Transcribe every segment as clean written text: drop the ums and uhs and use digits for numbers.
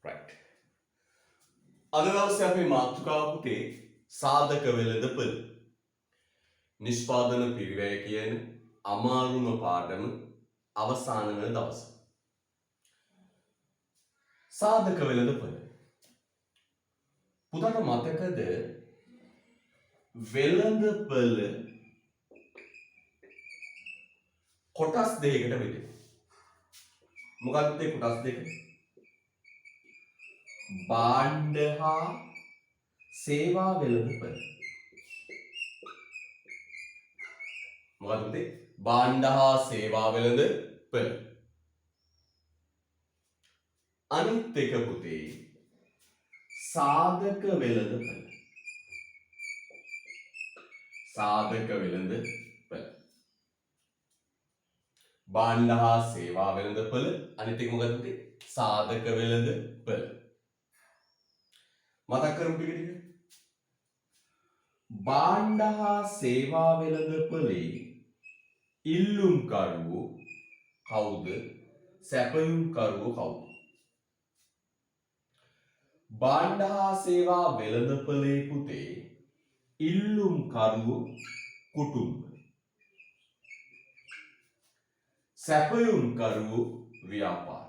right. අද දවසේ අපේ මාතෘකාව පුතේ සාධක වෙළඳපොළ නිෂ්පාදන පිරිවැය කියන අමාරුම පාඩම අවසාන වෙන දවස. සාධක වෙළඳපොළ පුතාට මතකද වෙළඳපොළ කොටස් දෙකකට බෙදෙනවා. මොකක්ද ඒ කොටස් දෙක? භාණ්ඩ හා සේවා වෙළඳපොළ. මොකක්ද? භාණ්ඩ හා සේවා වෙළඳපොළ. අනිත් එක පුතේ සාධක වෙළඳපොළ. සාධක වෙළඳපොළ. භාණ්ඩ හා සේවා වෙළඳපොළ අනිත් එක මොකක්ද පුතේ? සාධක වෙළඳපොළ. මතක් කරමු ටික ටික. භාණ්ඩ හා සේවා වෙළඳපොළේ ඉල්ලුම්කරුවෝ කවුද? සැපයුම්කරුවෝ කවුද? භාණ්ඩ හා සේවා වෙළඳපොළේ පුතේ ඉල්ලුම්කරුවෝ කුටුම්බ. සැපයුම්කරුවෝ ව්‍යාපාර.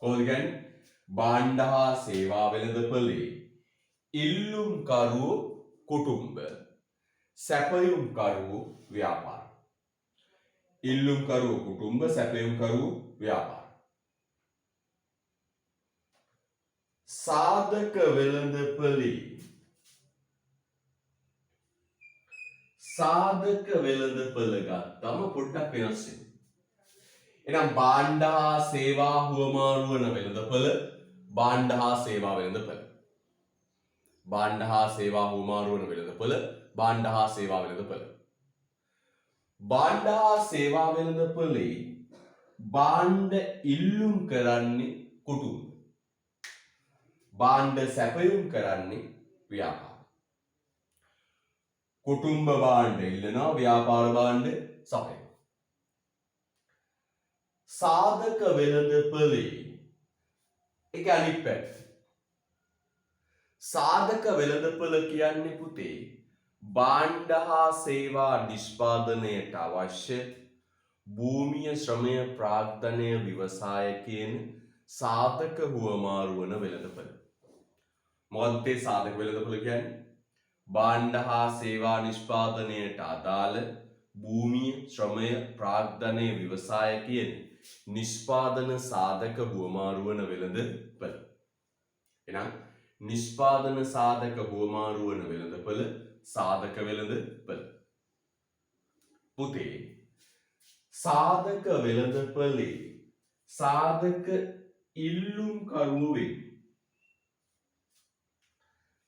කොහොමද කියන්නේ? භාණ්ඩ හා සේවා වෙළඳපොළේ ඉල්ලුම්කරුවෝ කුටුම්බ. සැපයුම්කරුවෝ ව්‍යාපාර. ඉල්ලුම්කරුවෝ කුටුම්බ, සැපයුම්කරුවෝ ව්‍යාපාර. සාධක වෙළඳපොළේ සාධක වෙළඳපොළ ගත්තම පොඩ්ඩක් වෙනස් වෙනවා. එහෙනම් භාණ්ඩ හා සේවා හුවමාරු වන වෙළඳපොළ, භාණ්ඩ හා සේවා වෙළඳපොළ. භාණ්ඩ හා සේවා හුවමාරු වන වෙළඳපොළ, භාණ්ඩ හා සේවා වෙළඳපොළ. භාණ්ඩ හා සේවා වෙළඳපොළේ භාණ්ඩ ඉල්ලුම් කරන්නේ කුටුම්බ. භාණ්ඩ සැපයුම් කරන්නේ ව්‍යාපාර. කුටුම්බ භාණ්ඩ ඉල්ලනවා, ව්‍යාපාර භාණ්ඩ සපයනවා. සාධක වෙළඳපොළේ ඒක අනිත් පැත්ත. සාධක වෙළඳපොළ කියන්නේ පුතේ භාණ්ඩ හා සේවා නිෂ්පාදනයට අවශ්‍ය භූමිය, ශ්‍රමය, ප්‍රාග්ධනය, ව්‍යවසාය කියන සාධක හුවමාරු වන වෙළඳපොළ. මොකක්ද ඒ සාධක වෙළඳපොළ කියන්නේ? භාණ්ඩ හා සේවා නිෂ්පාදනයට අදාළ භූමිය, ශ්‍රමය, ප්‍රාග්ධනය, ව්‍යවසාය කියන නිෂ්පාදන සාධක හුවමාරු වන වෙළඳපොළ. එහෙනම් නිෂ්පාදන සාධක හුවමාරු වන වෙළඳපොළ සාධක වෙළඳපොළ. පුතේ සාධක වෙළඳපොළේ සාධක ඉල්ලුම්කරුවෝ වෙන්නේ.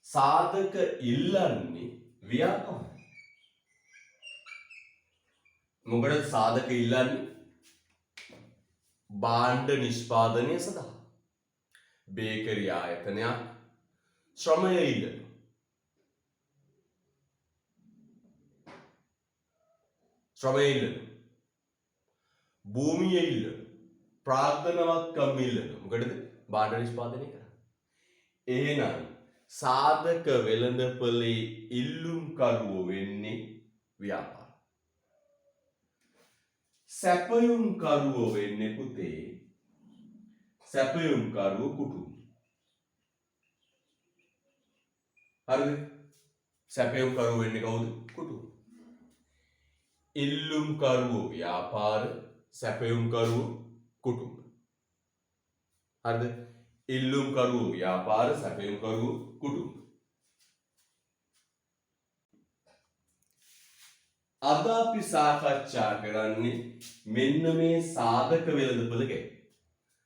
සාධක ඉල්ලන්නේ ව්‍යාපාර. මොකටද සාධක ඉල්ලන්නේ? භාණ්ඩ නිෂ්පාදනය සඳහා. බේකරි ආයතනයක් ශ්‍රමය ඉල්ලනවා. ශ්‍රමය ඉල්ලනවා. භූමිය ඉල්ලනවා. ප්‍රාග්ධනවත්කම් ඉල්ලනවා. මොකටද? භාණ්ඩ නිෂ්පාදනය කරන්නේ. එහෙනම් සාධක වෙළඳපොළේ ඉල්ලුම්කරුවෝ වෙන්නේ ව්‍යාපාර. සැපයුම්කරුවෝ වෙන්නේ පුතේ සැපයුම්කරුවෝ කුටුම්බ. හරිද? සැපයුම්කරුවෝ වෙන්නේ කවුද? කුටුම්බ. ඉල්ලුම්කරුවෝ ව්‍යාපාර, සැපයුම්කරුවෝ කුටුම්බ. හරිද? ඉල්ලුම්කරුවෝ ව්‍යාපාර, සැපයුම්කරුවෝ කුටුම්බ. අද අපි සාකච්ඡා කරන්නේ මෙන්න මේ සාධක වෙළඳපොළ ගැන.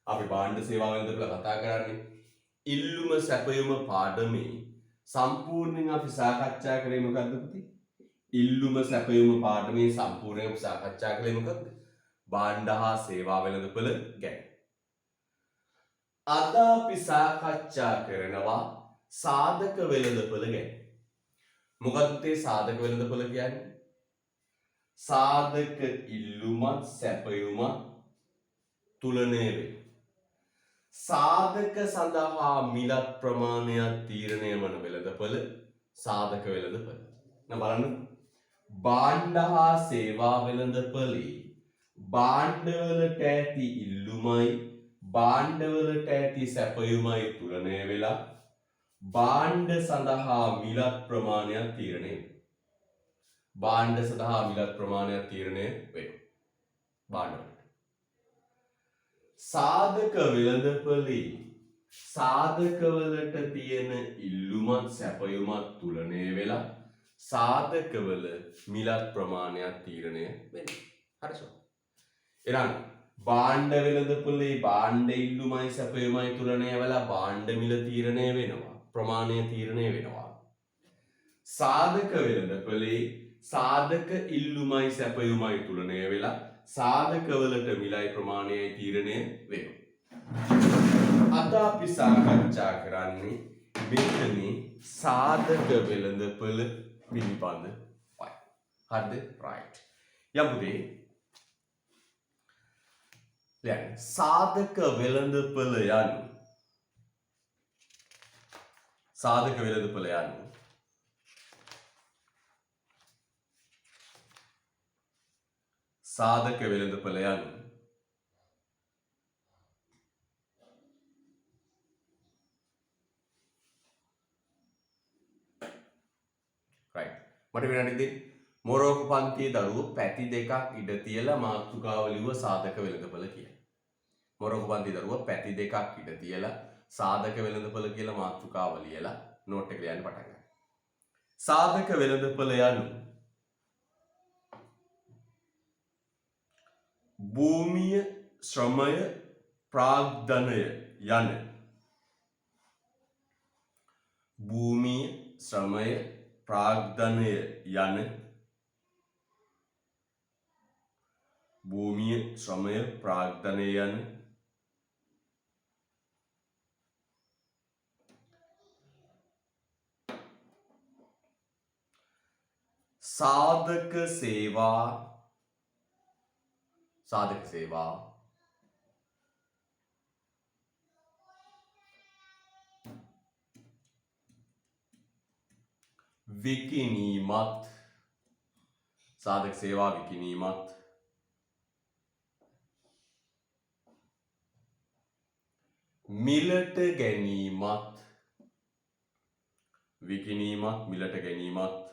අපි භාණ්ඩ සේවා වෙළඳපොළ කතා කරන්නේ ඉල්ලුම සැපයුම පාඩමේ සම්පූර්ණයෙන් අපි සාකච්ඡා කරේ මොකද්ද පුතේ? ඉල්ලුම සැපයුම පාඩමේ සම්පූර්ණයෙන් අපි සාකච්ඡා කළේ මොකද්ද? භාණ්ඩ හා සේවා වෙළඳපොළ ගැන. අද අපි සාකච්ඡා කරනවා සාධක වෙළඳපොළ ගැන. මොකක්ද මේ සාධක වෙළඳපොළ කියන්නේ? සාධක ඉල්ලුමත් සැපයුමත් තුලනය වේ. සාධක සඳහා මිලත් ප්‍රමාණයක් තීරණය වන වෙළඳපොළ සාධක වෙළඳපොළ. නම් බලන්න. භාණ්ඩ හා සේවා වෙළඳපොළේ භාණ්ඩවලට ඇති ඉල්ලුමයි භාණ්ඩවලට ඇති සැපයුමයි තුලනය වෙලා භාණ්ඩ සඳහා මිලත් ප්‍රමාණයක් තීරණය වෙනවා. භාණ්ඩ සඳහා මිලත් ප්‍රමාණයක් තීරණය වෙනවා. භාණ්ඩවලට. සාධක වෙළඳපොළේ සාධකවලට තියෙන ඉල්ලුමත් සැපයුමත් තුලනය වෙලා සාධකවල මිලත් ප්‍රමාණයක් තීරණය වෙනවා. හරිද? එහෙනම් භාණ්ඩ වෙළඳපොළේ භාණ්ඩ ඉල්ලුමයි සැපයුමයි තුලනය වෙලා භාණ්ඩ මිල තීරණය වෙනවා. ප්‍රමාණය තීරණය වෙනවා. සාධක වෙළඳපොළේ සාධක ඉල්ලුමයි සැපයුමයි තුලනය වෙලා සාධකවලට මිලයි ප්‍රමාණයයි තීරණය වෙනවා. අද අපි සාකච්ඡා කරන්නේ මෙතන සාධක වෙළඳපොළ පිළිබඳවයි. හරිද? right. යම්පුතේ දැන් සාධක වෙළඳපොළ යනු සාධක වෙළඳපොළ යනු සාධක වෙළඳපොළ යනු right. මට වෙනන්නේ දෙන්න මොරෝක පන්තියේ දරුවෝ පැති දෙකක් ඉඩ තියලා මාතෘකාව ලිව්ව සාධක වෙළඳපොළ කියලා. මොරෝක පන්තියේ දරුවෝ පැති දෙකක් ඉඩ තියලා සාධක වෙළඳපොළ කියලා මාතෘකාව ලියලා නෝට් එක ලියන්න පටන් ගන්න. සාධක වෙළඳපොළ යනු භූමිය ශ්‍රමය ප්‍රාග්ධනය යන භූමිය ශ්‍රමය ප්‍රාග්ධනය යන භූමිය ශ්‍රමය ප්‍රාග්ධනය යන සාධක සේවා විකිණීමත් සාධක සේවා විකිණීමත් මිලට ගැනීමත් විකිණීමත් මිලට ගැනීමත්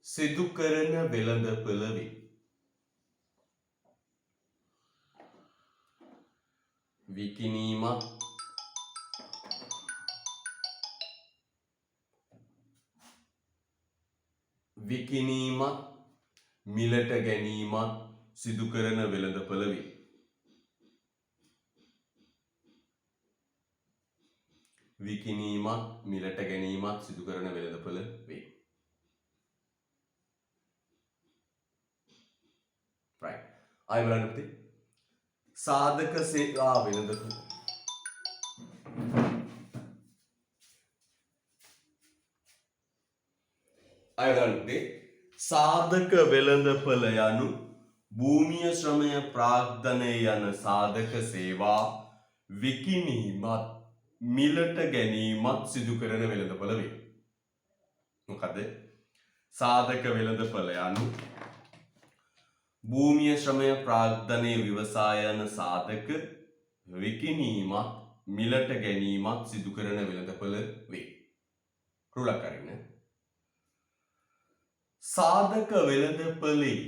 සිදු කරන වෙළඳපොළ වේ. විකිණීමත් මිලට ගැනීමත් සිදු කරන වෙළඳපොළ වේ. විකිණීමත් මිලට ගැනීමත් සිදු කරන වෙළඳපොළ වේ. right. ආයෙ බලන්න පුතේ. සාධක සේවා වෙළඳපොළ. ආයෙ බලන්න පුතේ. සාධක වෙළඳපොළ යනු භූමිය ශ්‍රමය ප්‍රාග්ධනය යන සාධක සේවා විකිණීමත් මිලට ගැනීමත් සිදු කරන වෙළඳපොළ වේ. මොකද සාධක වෙළඳපොළ යනු භූමිය ශ්‍රමය ප්‍රාග්ධනය විවසා යන සාධක විකිණීමත් මිලට ගැනීමත් සිදු කරන වෙළඳපොළ වේ. රුලක් අරින්න. සාධක වෙළඳපොළේ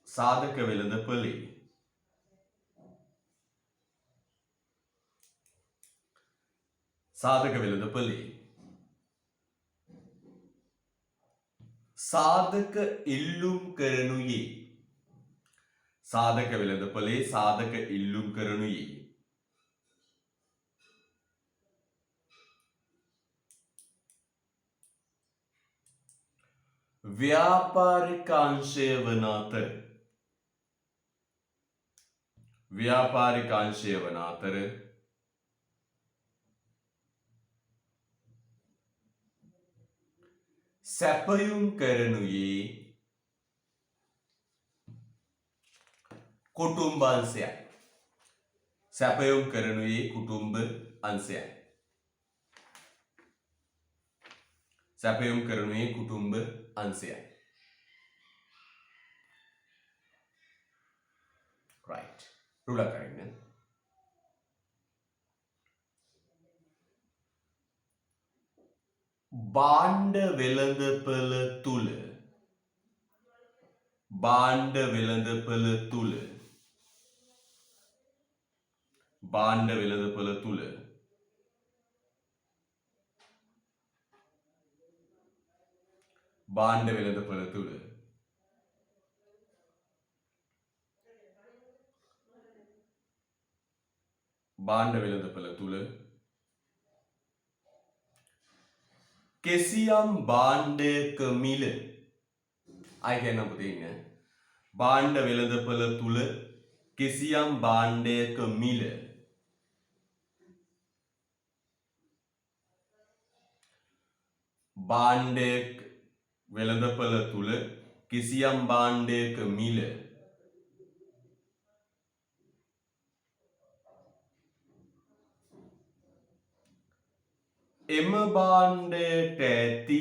සාධක වෙළඳපොළේ සාධක වෙළඳපොළේ සාධක ඉල්ලුම් කරනුයේ සාධක වෙළඳපොළේ සාධක ඉල්ලුම් කරනුයේ ව්‍යාපාරික අංශය වන අතර සැපයුම් කරනුයේ කුටුම්බ අංශයයි. සැපයුම් කරනුයේ කුටුම්බ අංශයයි. සැපයුම් කරනුයේ කුටුම්බ අංශයයි. right. රුලා කරන්න. භාණ්ඩ වෙළඳපළ තුල භාණ්ඩ වෙළඳපළ තුල භාණ්ඩ වෙළඳපළ තුල භාණ්ඩ වෙළඳපළ තුල භාණ්ඩ වෙළඳපළ තුල කෙසියම් භාණ්ඩයක මිල අය කියන්න පුතේ ඉන්න භාණ්ඩ වෙළඳපළ තුල කෙසියම් භාණ්ඩයක මිල භාණ්ඩයක වෙළඳපළ තුල කිසියම් භාණ්ඩයක මිල එම භාණ්ඩයට ඇති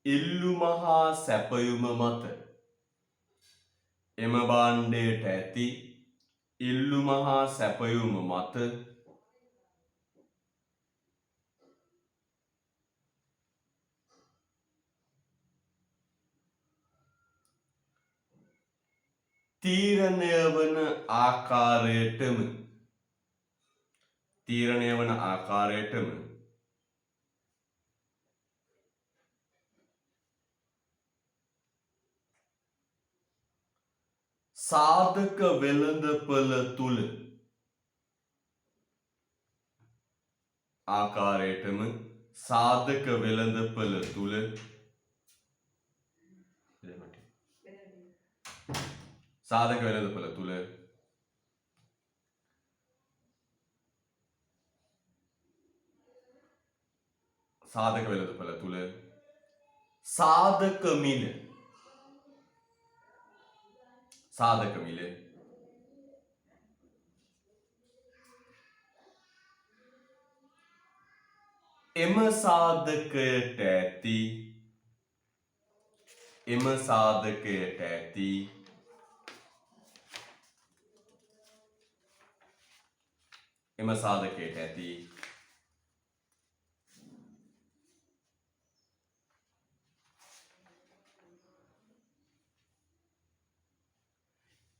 ඉල්ලුම හා සැපයුම මත එම භාණ්ඩයට ඇති ඉල්ලුම හා සැපයුම මත තීරණය වන ආකාරයටම සාධක වෙළඳපළ තුල සාධක වෙළඳපළ තුල සාධක වෙළඳපළ තුල සාධක වෙළඳපළ තුල සාධක මිල එම සාධකයට ඇති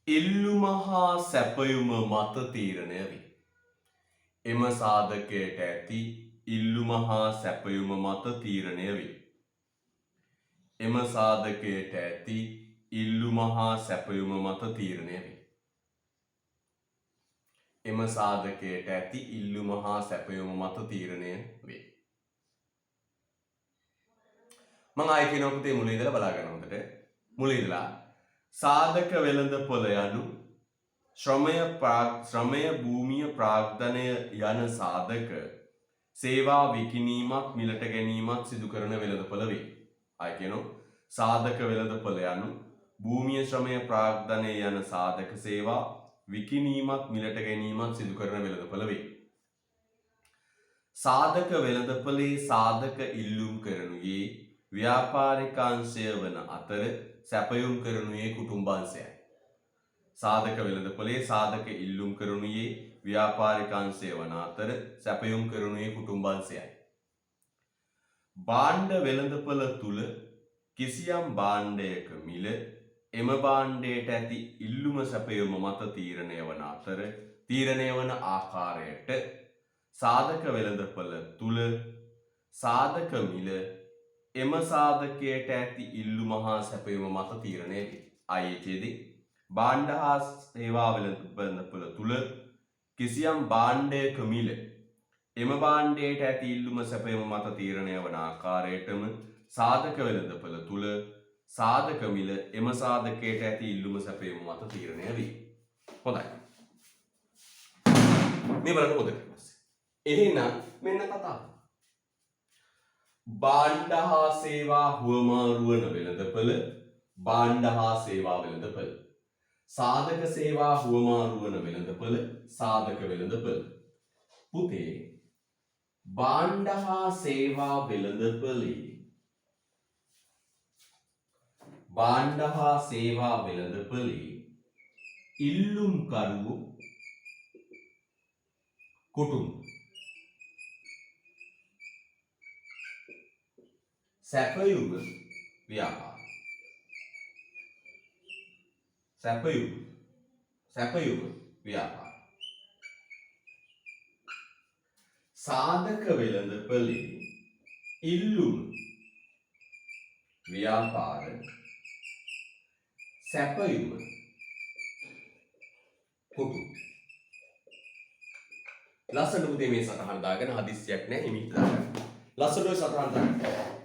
ඉල්ලුම හා සැපයුම මත තීරණය වේ. එම සාධකයට ඇති ඉල්ලුම හා සැපයුම මත තීරණය වේ. එම සාධකයට ඇති ඉල්ලුම හා සැපයුම මත තීරණය වේ. එම සාධකයට ඇති ඉල්ලුම හා සැපයුම මත තීරණය වේ. මම ආයෙ කියනවා පුතේ මුල ඉඳලා බලා ගන්න හොඳට. මුල ඉඳලා සාධක වෙළඳපොළ යනු ශ්‍රමය භූමිය ප්‍රාග්ධනය යන සාධක සේවා විකිණීමක් මිලට ගැනීමක් සිදු කරන වෙළඳපොළ වේ. ආයෙ කියනවා සාධක වෙළඳපොළ යනු භූමිය ශ්‍රමය ප්‍රාග්ධනය යන සාධක සේවා විකිණීමක් මිලට ගැනීමක් සිදු කරන වෙළඳපොළ වේ. සාධක වෙළඳපොළේ සාධක ඉල්ලුම් කරනුයේ ව්‍යාපාරිකාංශය වන අතර සැපයුම් කරනුයේ කුටුම්බාංශයයි. සාධක වෙළඳපොළේ සාධක ඉල්ලුම් කරනුයේ ව්‍යාපාරිකාංශය වන අතර සැපයුම් කරනුයේ කුටුම්බාංශයයි. භාණ්ඩ වෙළඳපොළ තුල කිසියම් භාණ්ඩයක මිල එම භාණ්ඩයට ඇති ඉල්ලුම සැපයුම මත තීරණය වන අතර තීරණය වන ආකාරයට සාධක වෙළඳපොළ තුල සාධක මිල එම සාධකයට ඇති ඉල්ලුම හා සැපයුම මත තීරණය වේ. ආයේචේදී භාණ්ඩ හා සේවා වෙළඳපොළ තුල කිසියම් භාණ්ඩයක මිල එම භාණ්ඩයට ඇති ඉල්ලුම සැපයුම මත තීරණය වන ආකාරයටම සාධක වෙළඳපොළ තුල සාධක මිල එම සාධකයට ඇති ඉල්ලුම සැපයුම මත තීරණය වේ. හොඳයි. මේ බලන්න පොතේ පස්සේ. එහෙනම් මෙන්න කතාව. භාණ්ඩ හා සේවා හුවමාරු වන වෙළඳපළ භාණ්ඩ හා සේවා වෙළඳපළ සාධක සේවා හුවමාරු වන වෙළඳපළ සාධක වෙළඳපළ පුතේ භාණ්ඩ හා සේවා වෙළඳපළේ භාණ්ඩ හා සේවා වෙළඳපළේ ඉල්ලුම් කරුවෝ කුටුම්බ සැපයුම ව්‍යාපාර සැපයුම ව්‍යාපාර සාධක වෙළඳපළේ ඉල්ලුම ව්‍යාපාර සැපයුම කුටුම්බ ලස්සන පුතේ මේ සටහන දාගෙන හදිස්සියක් නැහැ හිමිට දාගන්න ලස්සන ඔය සටහන දාගන්න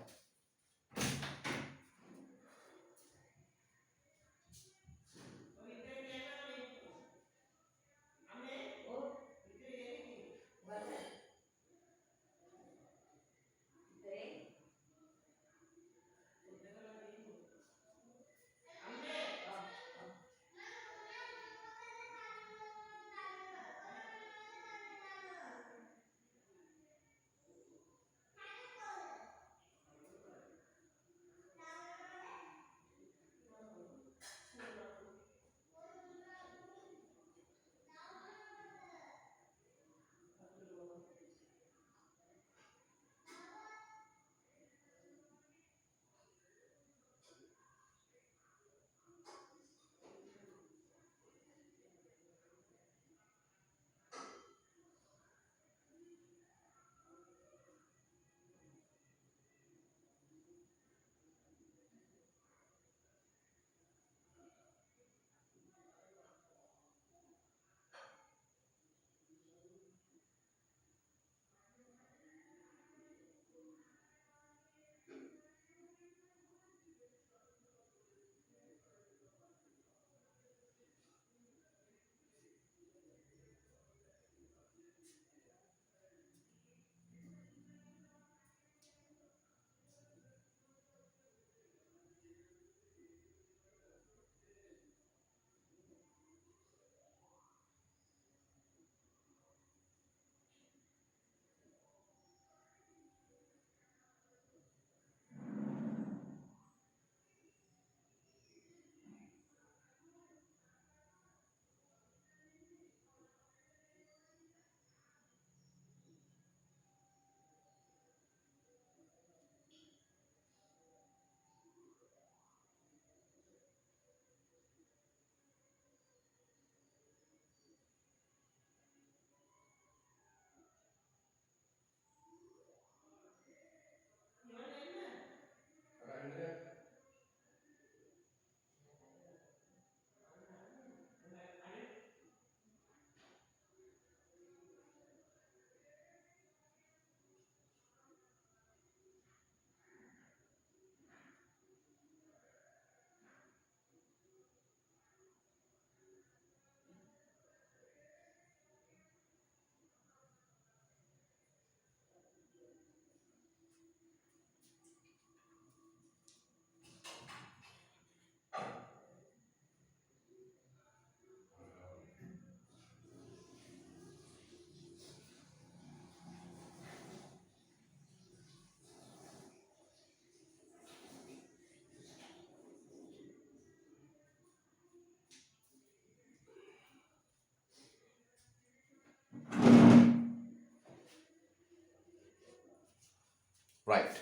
right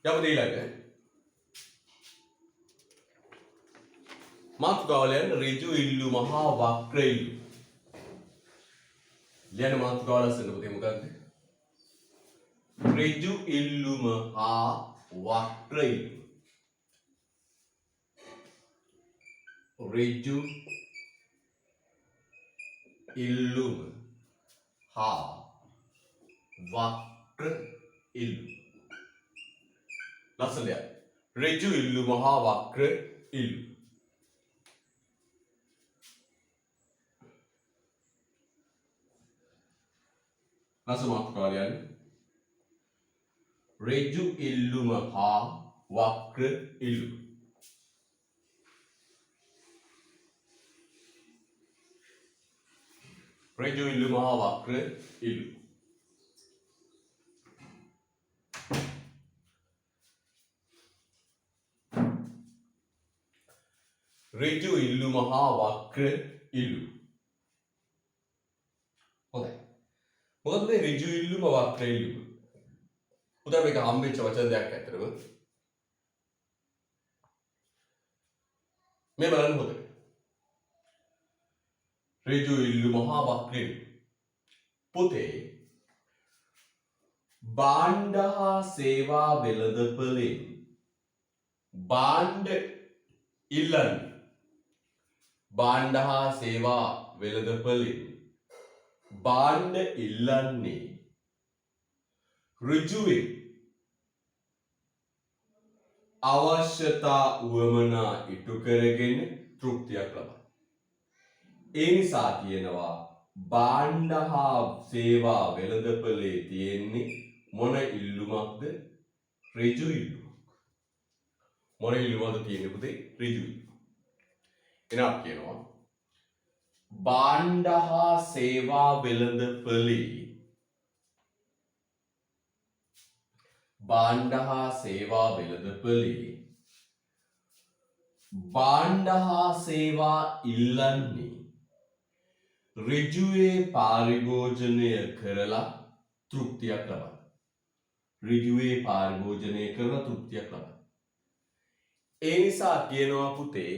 යමු ඊළඟ මාතෘකාවලයන් ඍජු ඉල්ලුම හා වක්‍ර ඉල්ලුම ලියන මාතෘකාව ලස්සන පුතේ මොකක්ද ඍජු ඉල්ලුම හා වක්‍ර ඉල්ලුම ඍජු ඉල්ලුම හා වක්‍ර ඉල්ලුම ලස්සන ලියන්න ඍජු ඉල්ලුම හා වක්‍ර ඉල්ලුම ලස්සන මාතෘකාව ලියන්න ඍජු ඉල්ලුම හා වක්‍ර ඉල්ලුම. ඍජු ඉල්ලුම හා වක්‍ර ඉල්ලුම. ඍජු ඉල්ලුම හා වක්‍ර ඉල්ලුම. හොඳයි. මොකද මේ ඍජු ඉල්ලුම වක්‍ර ඉල්ලුම? උදා මේක හම්බෙච්ච වචන දෙයක් ඇත්තටම. මේ බලන්න හොඳට. ඍජු ඉල්ලුම හා වක්‍ර ඉල්ලුම. පුතේ භාණ්ඩ හා සේවා වෙළඳපොලෙන් භාණ්ඩ ඉල්ලන්නේ. භාණ්ඩ හා සේවා වෙළඳපොලෙන් භාණ්ඩ ඉල්ලන්නේ ඍජුවේ අවශ්‍යතා උවමනා ඉටු කරගෙන තෘප්තියක් ලබන. ඒ නිසා කියනවා භාණ්ඩ හා සේවා වෙළඳපොලේ තියෙන්නේ මොන ඉල්ලුමක්ද? ඍජු ඉල්ලුමක්. මොන ඉල්ලුමක්ද තියෙන්නේ පුතේ? ඍජු ඉල්ලුම. එනවා කියනවා භාණ්ඩ හා සේවා වෙළඳපොලේ භාණ්ඩ හා සේවා වෙළඳපොලේ භාණ්ඩ හා සේවා ඉල්ලන්නේ ඍජුවේ පාරිභෝජනය කරලා තෘප්තියක් ලබන. ඍජුවේ පාරිභෝජනය කරලා තෘප්තියක් ලබන. ඒ නිසා කියනවා පුතේ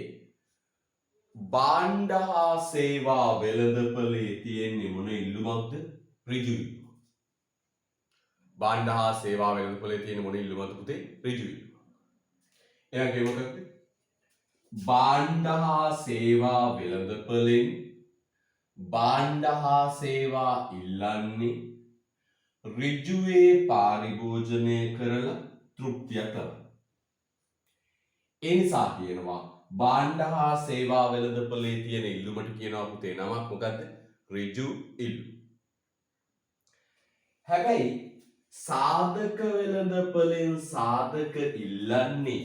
භාණ්ඩ හා සේවා වෙළඳපොලේ තියෙන්නේ මොන ඉල්ලුමක්ද? ඍජු ඉල්ලුම. භාණ්ඩ හා සේවා වෙළඳපොලේ තියෙන මොන ඉල්ලුමක්ද පුතේ? ඍජු ඉල්ලුම. එහෙනම් ඒ මොකක්ද? භාණ්ඩ හා සේවා වෙළඳපොලෙන් භාණ්ඩ හා සේවා ඉල්ලන්නේ ඍජුවේ පාරිභෝජනය කරලා තෘප්තියක් ලබන. ඒ නිසා කියනවා භාණ්ඩ හා සේවා වෙළඳපොලේ තියෙන ඉල්ලුමට කියනවා පුතේ නමක් මොකද්ද? ඍජු ඉල්ලුම. හැබැයි සාධක වෙළඳපොලෙන් සාධක ඉල්ලන්නේ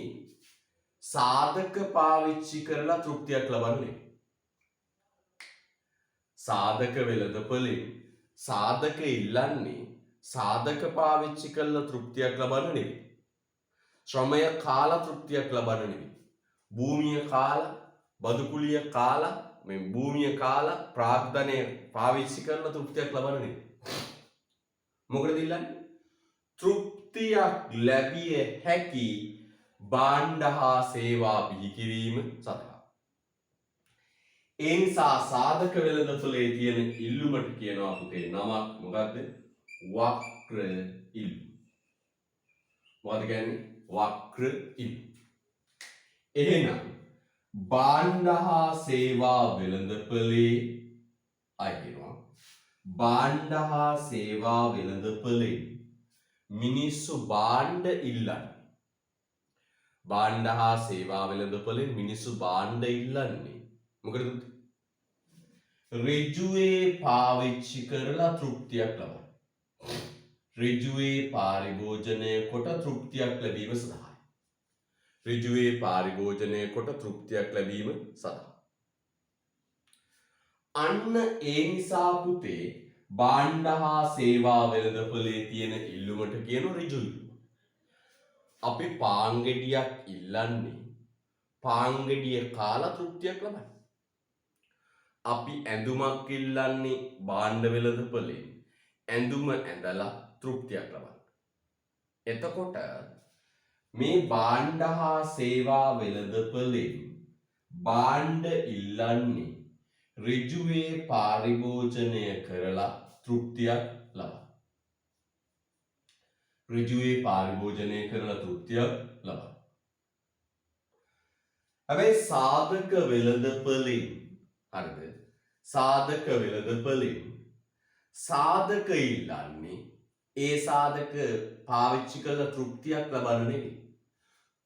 සාධක පාවිච්චි කරලා තෘප්තියක් ලබන්නේ. සාධක වෙළඳපොලෙන් සාධක ඉල්ලන්නේ සාධක පාවිච්චි කරලා තෘප්තියක් ලබන්න නෙවෙයි. ශ්‍රමය කාලා තෘප්තියක් ලබන්න නෙවෙයි. භූමිය කාලා, බදුකුලිය කාලා, මේ භූමිය කාලා ප්‍රාග්ධනය පාවිච්චි කරලා තෘප්තියක් ලබන්න නෙවෙයි. මොකටද ඉල්ලන්නේ? තෘප්තියක් ලැබිය හැකි භාණ්ඩ හා සේවා බිහි කිරීම සඳහා. ඒ නිසා සාධක වෙළඳපොලේ තියෙන ඉල්ලුමට කියනවා පුතේ නමක් මොකද්ද? වක්‍ර ඉල්ලුම. මොකද කියන්නේ? වක්‍ර ඉල්ලුම. එහෙනම් භාණ්ඩ හා සේවා වෙළඳපොලේ අයිනවා. භාණ්ඩ හා සේවා වෙළඳපොලේ මිනිස්සු භාණ්ඩ ඉල්ලන්නේ. භාණ්ඩ හා සේවා වෙළඳපොලේ මිනිස්සු භාණ්ඩ ඉල්ලන්නේ මොකටද? ඍජුවේ පාවිච්චි කරලා තෘප්තියක් ලබන්න. ඍජුවේ පාරිභෝජනය කොට තෘප්තියක් ලැබීම සඳහා. ඍජුවේ පාරිභෝජනය කොට තෘප්තියක් ලැබීම සඳහා. අන්න ඒ නිසා පුතේ භාණ්ඩ හා සේවා වෙළඳපොලේ තියෙන ඉල්ලුමට කියන ඍජු ඉල්ලුම. අපි පාන් ගෙඩියක් ඉල්ලන්නේ පාන් ගෙඩිය කාලා තෘප්තියක් ලබන්න. අපි ඇඳුමක් ඉල්ලන්නේ භාණ්ඩ වෙළඳපොලේ ඇඳුම ඇඳලා තෘප්තියක් ලබන්න. එතකොට මේ භාණ්ඩ හා සේවා වෙළඳපොලෙන් භාණ්ඩ ඉල්ලන්නේ ඍජුවේ පාරිභෝජනය කරලා තෘප්තියක් ලබන්න. ඍජුවේ පාරිභෝජනය කරලා තෘප්තියක් ලබන්න. හැබැයි සාධක වෙළඳපොලෙන් හරිද? සාධක වෙළඳපොලෙන් සාධක ඉල්ලන්නේ ඒ සාධක පාවිච්චි කරලා තෘප්තියක් ලබන්න නෙවෙයි.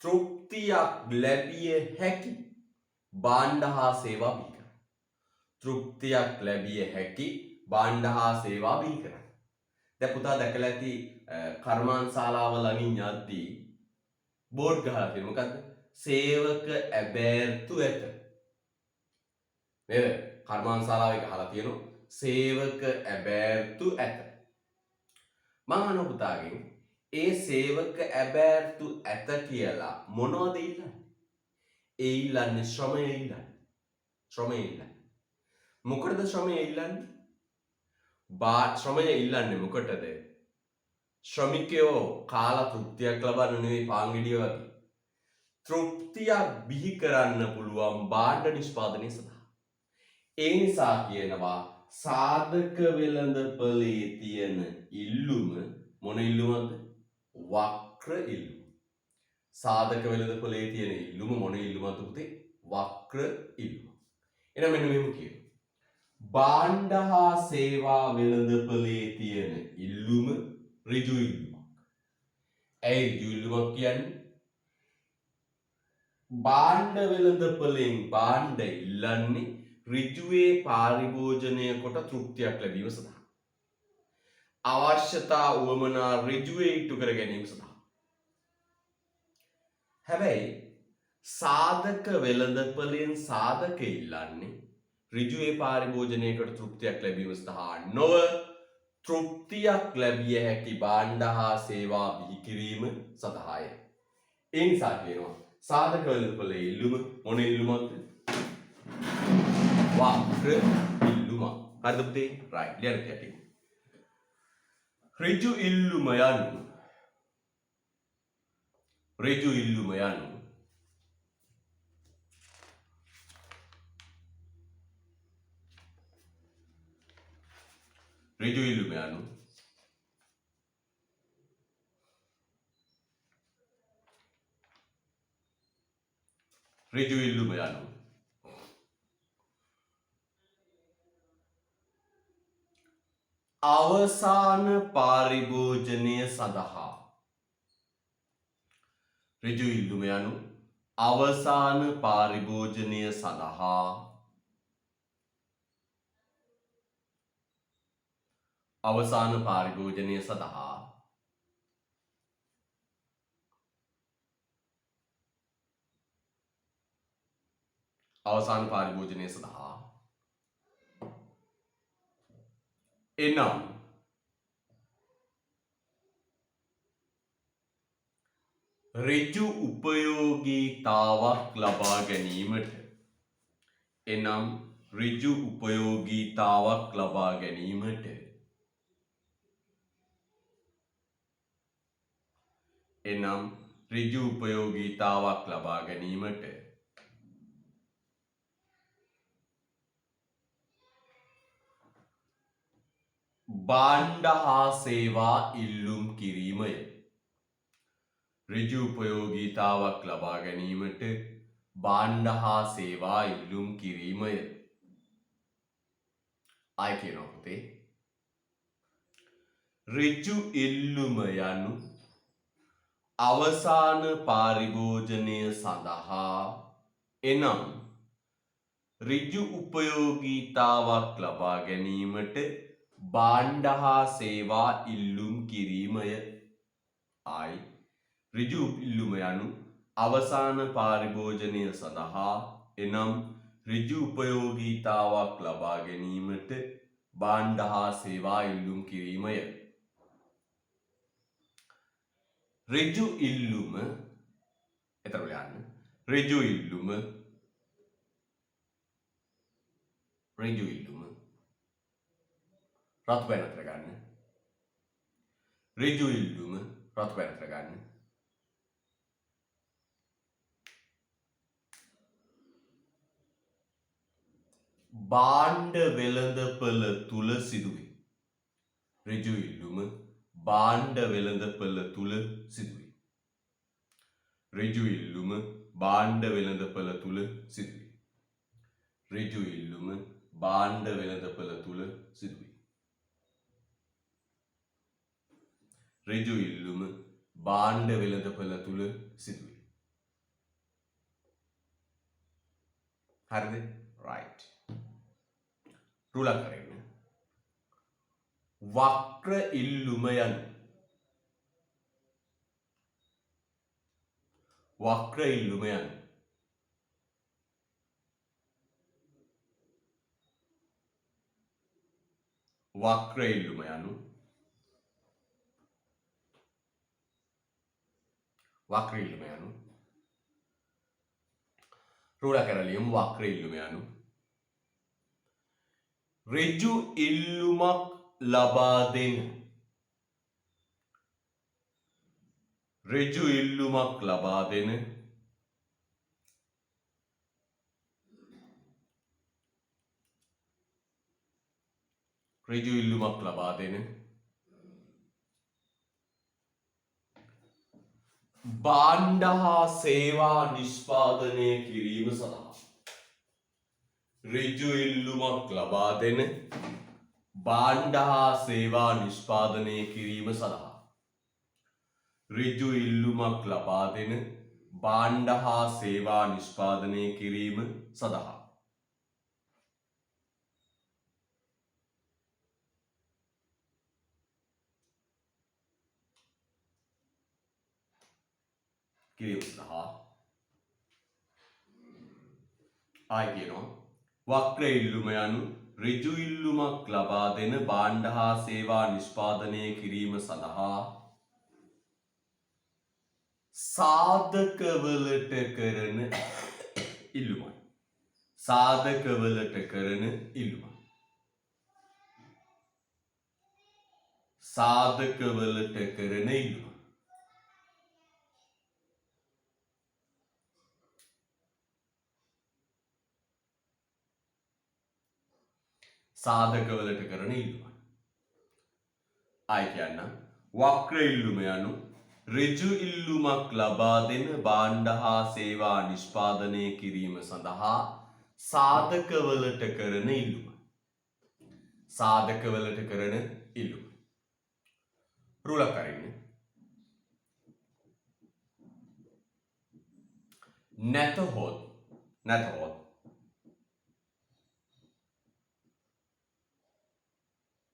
තෘප්තියක් ලැබිය හැකි භාණ්ඩ හා සේවා බිහි කරන්න. තෘප්තියක් ලැබිය හැකි භාණ්ඩ හා සේවා බිහි කරන්න. දැන් පුතා දැකලා ඇති කර්මාන්තශාලාව ළඟින් යද්දී බෝඩ් ගහලා තියෙනවා. මොකද්ද? සේවක ඇබෑර්තු ඇත. නේද? කර්මාන්තශාලාවේ ගහලා තියෙනවා සේවක ඇබෑර්තු ඇත. මම අහනවා පුතාගෙන් ඒ සේවක ඇබෑර්තු ඇත කියලා මොනවද ඉල්ලන්නේ? ඒ ඉල්ලන්නේ ශ්‍රමය ඉල්ලන්නේ. ශ්‍රමය ඉල්ලන්නේ. මොකටද ශ්‍රමය ඉල්ලන්නේ? ශ්‍රමය ඉල්ලන්නේ මොකටද? ශ්‍රමිකයෝ කාලා තෘප්තියක් ලබන්න නෙවෙයි පාන්ගෙඩිය වගේ. තෘප්තියක් බිහි කරන්න පුළුවන් භාණ්ඩ නිෂ්පාදනය සඳහා. ඒ නිසා කියනවා සාධක වෙළඳපොලේ තියෙන ඉල්ලුම මොන ඉල්ලුමක්ද? වක්‍ර ඉල්ලුම. සාධක වෙළඳපොලේ තියෙන ඉල්ලුම මොන ඉල්ලුමක්ද පුතේ? වක්‍ර ඉල්ලුම. එහෙනම් මෙන්න මෙහෙම කියමු. භාණ්ඩ හා සේවා වෙළඳපොලේ තියෙන ඉල්ලුම ඍජු ඉල්ලුමක්. ඇයි ඍජු ඉල්ලුමක් කියන්නේ? භාණ්ඩ වෙළඳපොලෙන් භාණ්ඩ ඉල්ලන්නේ ඍජුවේ පාරිභෝජනය කොට තෘප්තියක් ලැබීම සඳහා. අවශ්‍යතා උවමනා ඍජුවේ ඉටු කර ගැනීම සඳහා. හැබැයි සාධක වෙළඳපොලෙන් සාධක ඉල්ලන්නේ ඍජුවේ පාරිභෝජනයකට තෘප්තියක් ලැබීම සඳහා නොව තෘප්තියක් ලැබිය හැකි භාණ්ඩ හා සේවා බිහි කිරීම සඳහාය. ඒ නිසා කියනවා සාධක වෙළඳපොලේ ඉල්ලුම මොන ඉල්ලුමක්ද? වක්‍ර ඉල්ලුම. හරිද පුතේ? right. ලියන්න කැටි. ඍජු ඉල්ලුම යනු ඍජු ඉල්ලුම යනු ඍජු ඉල්ලුම යනු ඍජු ඉල්ලුම යනු අවසාන පාරිභෝජනය සඳහා. ඍජු ඉල්ලුම යනු අවසාන පාරිභෝජනය සඳහා අවසාන පාරිභෝජනය සඳහා අවසාන පාරිභෝජනය සඳහා එනම් ඍජු උපයෝගීතාවක් ලබා ගැනීමට එනම් ඍජු උපයෝගීතාවක් ලබා ගැනීමට එනම් ඍජු උපයෝගීතාවක් ලබා ගැනීමට භාණ්ඩ හා සේවා ඉල්ලුම් කිරීමය. ඍජු උපයෝගීතාවක් ලබා ගැනීමට භාණ්ඩ හා සේවා ඉල්ලුම් කිරීමය. ආයි කියනවා පුතේ. ඍජු ඉල්ලුම යනු අවසාන පාරිභෝජනය සඳහා එනම් ඍජු උපයෝගීතාවක් ලබා ගැනීමට භාණ්ඩ හා සේවා ඉල්ලුම් කිරීමය. ආයි ඍජු ඉල්ලුම යනු අවසාන පාරිභෝජනය සඳහා එනම් ඍජු උපයෝගීතාවක් ලබා ගැනීමට භාණ්ඩ හා සේවා ඉල්ලුම් කිරීමය. ඍජු ඉල්ලුම එතකොට යන්න ඍජු ඉල්ලුම රතු පැන අතර ගන්න. ඍජු ඉල්ලුම රතු පැන අතර ගන්න. භාණ්ඩ වෙළඳපොළ තුල සිදුවේ. ඍජු ඉල්ලුම භාණ්ඩ වෙළඳපොළ තුල සිදුවේ. ඍජු ඉල්ලුම භාණ්ඩ වෙළඳපොළ තුල සිදුවේ. ඍජු ඉල්ලුම භාණ්ඩ වෙළඳපොළ තුල සිදුවේ. ඍජු ඉල්ලුම භාණ්ඩ වෙළඳපොළ තුල සිදුවේ. හරිද? right. රුලක් කරගෙන වක්‍ර ඉල්ලුම යනු වක්‍ර ඉල්ලුම යනු වක්‍ර ඉල්ලුම යනු වක්‍ර ඉල්ලුම යනු රූලා කරලියමු වක්‍ර ඉල්ලුම යනු ඍජු ඉල්ලුමක් ලබා දෙන ඍජු ඉල්ලුමක් ලබා දෙන ඍජු ඉල්ලුමක් ලබා දෙන භාණ්ඩ හා සේවා නිෂ්පාදනය කිරීම සඳහා ඍජු ඉල්ලුමක් ලබා දෙන භාණ්ඩ හා සේවා නිෂ්පාදනය කිරීම සඳහා ඍජු ඉල්ලුමක් ලබා දෙන භාණ්ඩ හා සේවා නිෂ්පාදනය කිරීම සඳහා ආයි කියනවා වක්‍ර ඉල්ලුම යනු ඍජු ඉල්ලුමක් ලබා දෙන භාණ්ඩ හා සේවා නිෂ්පාදනය කිරීම සඳහා සාධකවලට කරන ඉල්ලුමයි. සාධකවලට කරන ඉල්ලුමයි. සාධකවලට කරන ඉල්ලුමයි. සාධකවලට කරන ඉල්ලුමයි. ආයි කියන්න වක්‍ර ඉල්ලුම යනු ඍජු ඉල්ලුමක් ලබා දෙන භාණ්ඩ හා සේවා නිෂ්පාදනය කිරීම සඳහා සාධකවලට කරන ඉල්ලුමයි. සාධකවලට කරන ඉල්ලුමයි. රුලක් අරින්න. නැතහොත්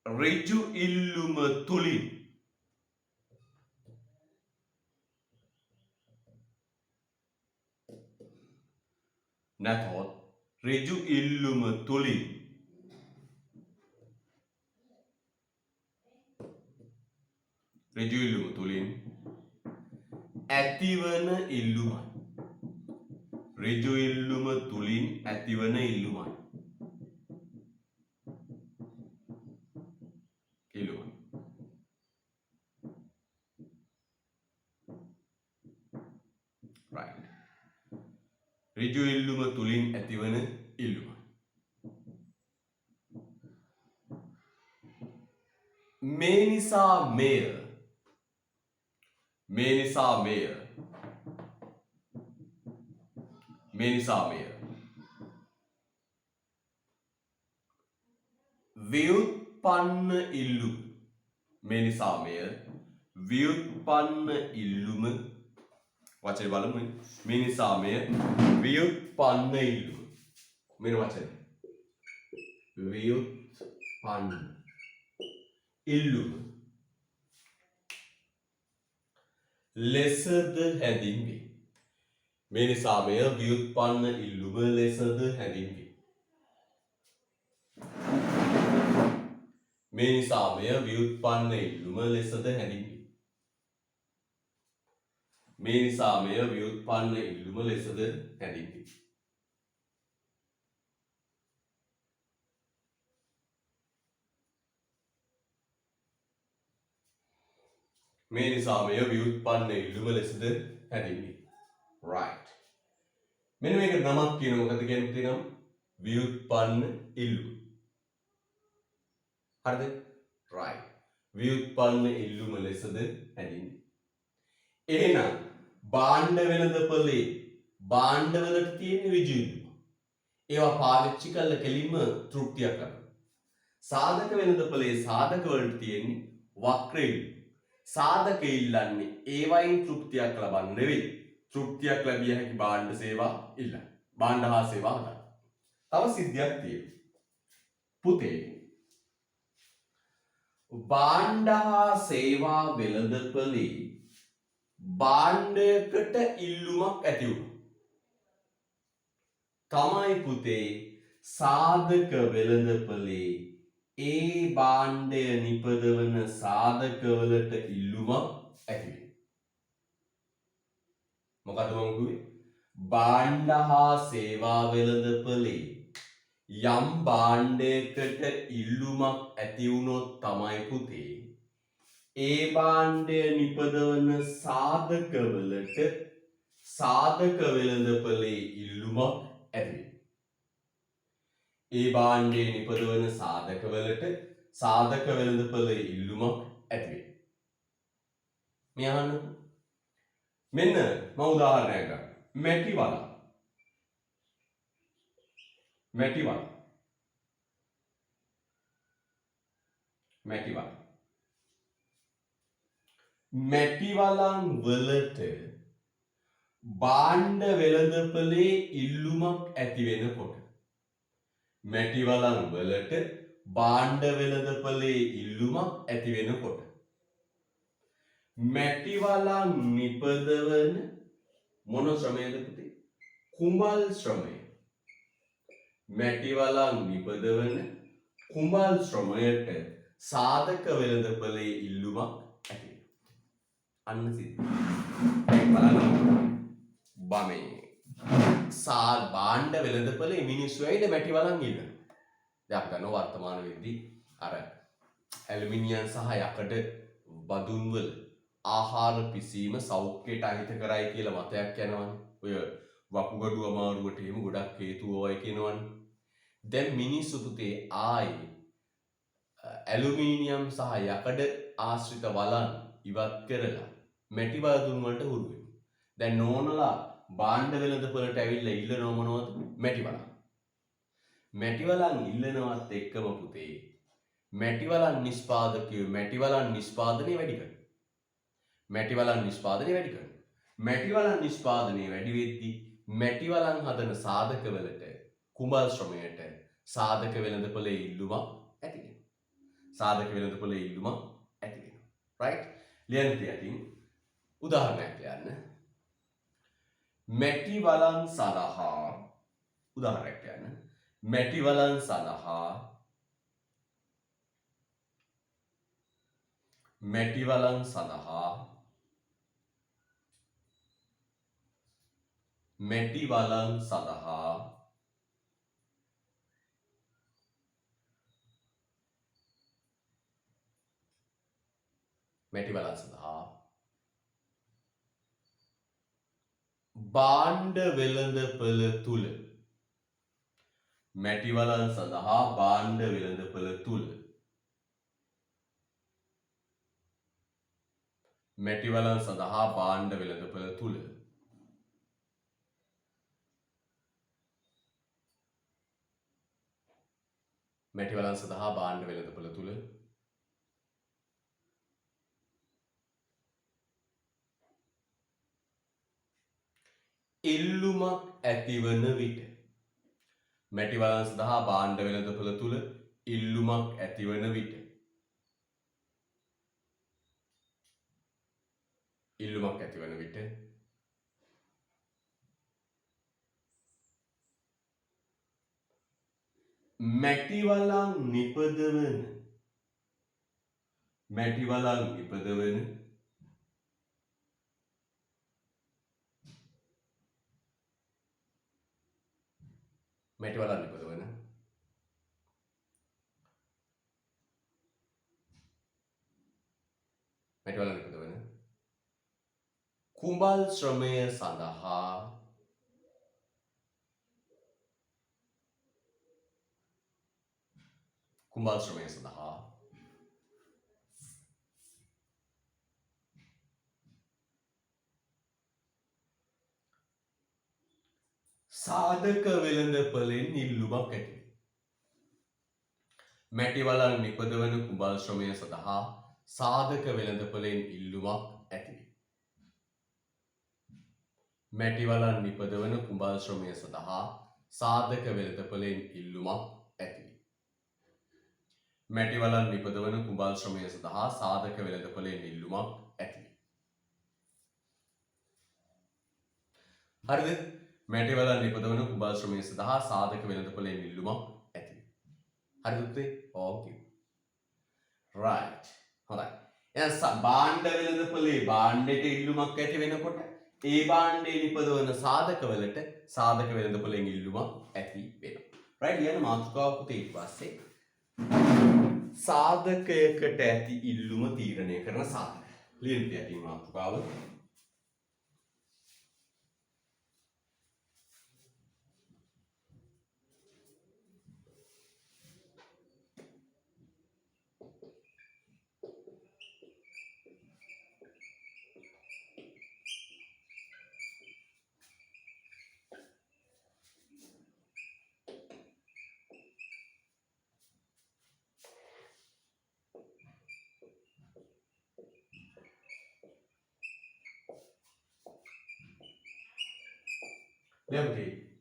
ඍජු ඉල්ලුම තුලින් නැතහොත් ඍජු ඉල්ලුම තුලින් ඍජු ඉල්ලුම තුලින් ඇතිවන ඉල්ලුමයි. ඍජු ඉල්ලුම තුලින් ඇතිවන ඉල්ලුමයි. ඍජු ඉල්ලුම තුලින් ඇතිවන ඉල්ලුමයි. මේ නිසා මෙය ව්‍යුත්පන්න ඉල්ලුම. මේ නිසා මෙය ව්‍යුත්පන්න ඉල්ලුම. වචනේ බලමු. මේ නිසා මෙය ව්‍යුත්පන්න ඉල්ලුම. මෙන්න වචනේ. ව්‍යුත්පන්න ඉල්ලුම ලෙසද හැඳින්වේ. මේ නිසා මෙය ව්‍යුත්පන්න ඉල්ලුම ලෙසද හැඳින්වේ. මේ නිසා මෙය ව්‍යුත්පන්න ඉල්ලුම ලෙසද හැඳින්වේ. මේ නිසා මෙය ව්‍යුත්පන්න ඉල්ලුම ලෙසද හැඳින්වේ. මේ නිසා මෙය ව්‍යුත්පන්න ඉල්ලුම ලෙසද හැඳින්වේ. right. මෙන්න මේක නමක් කියන මොකද කියන්නේ තියෙනම් ව්‍යුත්පන්න ඉල්ලුම. හරිද? right. ව්‍යුත්පන්න ඉල්ලුම ලෙසද හැඳින්වේ. එහෙනම් භාණ්ඩ වෙළඳපොලේ භාණ්ඩවලට තියෙන ඍජු ඉල්ලුම. ඒවා පාවිච්චි කරලා කෙලින්ම තෘප්තියක් ගන්න. සාධක වෙළඳපොලේ සාධක වලට තියෙන වක්‍ර ඉල්ලුම. සාධක ඉල්ලන්නේ ඒවයින් තෘප්තියක් ලබන්න නෙවෙයි. තෘප්තියක් ලැබිය හැකි භාණ්ඩ සේවා ඉල්ලන්න. භාණ්ඩ හා සේවා හදන්න. තව සිද්ධියක් තියෙනවා. පුතේ භාණ්ඩ හා සේවා වෙළඳපොලේ භාණ්ඩයකට ඉල්ලුමක් ඇති වුණා. තමයි පුතේ සාධක වෙළඳපොලේ ඒ භාණ්ඩය නිපදවන සාධකවලට ඉල්ලුමක් ඇති වෙනවා. මොකද මම කිව්වේ? භාණ්ඩ හා සේවා වෙළඳපොලේ යම් භාණ්ඩයකට ඉල්ලුමක් ඇති වුණොත් තමයි පුතේ ඒ භාණ්ඩය නිපදවන සාධකවලට සාධක වෙළඳපොලේ ඉල්ලුමක් ඇති වෙනවා. ඒ භාණ්ඩය නිපදවන සාධකවලට සාධක වෙළඳපොලේ ඉල්ලුමක් ඇති වෙනවා. මේ අහන්න. මෙන්න මම උදාහරණයක් ගන්න. මැටි වලක්. මැටි වලක්. මැටි වලක්. මැටි වලන් වලට භාණ්ඩ වෙළඳපොලේ ඉල්ලුමක් ඇති වෙනකොට මැටි වලන් වලට භාණ්ඩ වෙළඳපොලේ ඉල්ලුමක් ඇති වෙනකොට මැටි වලන් නිපදවන මොන ශ්‍රමයද පුතේ? කුඹල් ශ්‍රමය. මැටි වලන් නිපදවන කුඹල් ශ්‍රමයට සාධක වෙළඳපොලේ ඉල්ලුමක් ඇති වෙනවා. අන්න සිද්ධ. බලන්න. බමේ භාණ්ඩ වෙළඳපොලේ මිනිස්සු ඇයිද මැටි වලන් ඉල්ලනවා. දැන් අපි ගන්නවා වර්තමාන වෙද්දී අර ඇලුමිනියම් සහ යකඩ බදුන් වල ආහාර පිසීම සෞඛ්‍යයට අහිත කරයි කියලා මතයක් යනවනේ. ඔය වකුගඩු අමාරුවට එහෙම ගොඩක් හේතු වයි කියනවනේ. දැන් මිනිස්සු පුතේ ආයි ඇලුමිනියම් සහ යකඩ ආශ්‍රිත වලන් ඉවත් කරලා මැටි බදුන් වලට හුරු වෙනවා. දැන් නෝනලා භාණ්ඩ වෙළඳපොලට ඇවිල්ලා ඉල්ලනව මොනවද? මැටි වලන්. මැටි වලන් ඉල්ලනවත් එක්කම පුතේ මැටි වලන් නිෂ්පාදකයෝ මැටි වලන් නිෂ්පාදනය වැඩි කරනවා. මැටි වලන් නිෂ්පාදනය වැඩි කරනවා. මැටි වලන් නිෂ්පාදනය වැඩි වෙද්දී මැටි වලන් හදන සාධකවලට කුඹල් ශ්‍රමයට සාධක වෙළඳපොලේ ඉල්ලුමක් ඇති වෙනවා. සාධක වෙළඳපොලේ ඉල්ලුමක් ඇති වෙනවා. right? ලියන්න තියටින් උදාහරණයක් ලියන්න. මැටි වලන් සඳහා උදාහරණයක් ලියන්න. මැටි වලන් සඳහා මැටි වලන් සඳහා මැටි වලන් සඳහා මැටි වලන් සඳහා භාණ්ඩ වෙළඳපොළ තුල මැටි වලන් සඳහා භාණ්ඩ වෙළඳපොළ තුල මැටි වලන් සඳහා භාණ්ඩ වෙළඳපොළ තුල මැටි වලන් සඳහා භාණ්ඩ වෙළඳපොළ තුල ඉල්ලුමක් ඇතිවන විට මැටි වලන් සඳහා භාණ්ඩ වෙළඳපොළ තුල ඉල්ලුමක් ඇතිවන විට ඉල්ලුමක් ඇතිවන විට මැටි වලන් නිපදවන මැටි වලන් නිපදවන මැටි වලන් නිපදවන මැටි වලන් නිපදවන කුඹල් ශ්‍රමය සඳහා කුඹල් ශ්‍රමය සඳහා සාධක වෙළඳපොලෙන් ඉල්ලුමක් ඇති වේ. මැටි වලන් නිපදවන කුඹල් ශ්‍රමය සඳහා සාධක වෙළඳපොලෙන් ඉල්ලුමක් ඇති වේ. මැටි වලන් නිපදවන කුඹල් ශ්‍රමය සඳහා සාධක වෙළඳපොලෙන් ඉල්ලුමක් ඇති වේ. මැටි වලන් නිපදවන කුඹල් ශ්‍රමය සඳහා සාධක වෙළඳපොලෙන් ඉල්ලුමක් ඇති වේ. හරිද? මැටවලන් නිපදවන කුඹල් ශ්‍රමය සඳහා සාධක වෙළඳපොලේ ඉල්ලුමක් ඇති. හරිද පුතේ? ඕකේ. right. හොඳයි. එහෙනම් භාණ්ඩ වෙළඳපොලේ භාණ්ඩයට ඉල්ලුමක් ඇති වෙනකොට ඒ භාණ්ඩේ නිපදවන සාධකවලට සාධක වෙළඳපොලෙන් ඉල්ලුමක් ඇති වෙනවා. right. ඊළඟ මාතෘකාව පුතේ ඊට පස්සේ සාධකයකට ඇති ඉල්ලුම තීරණය කරන සාධක. ලියන්න ඇති මාතෘකාව.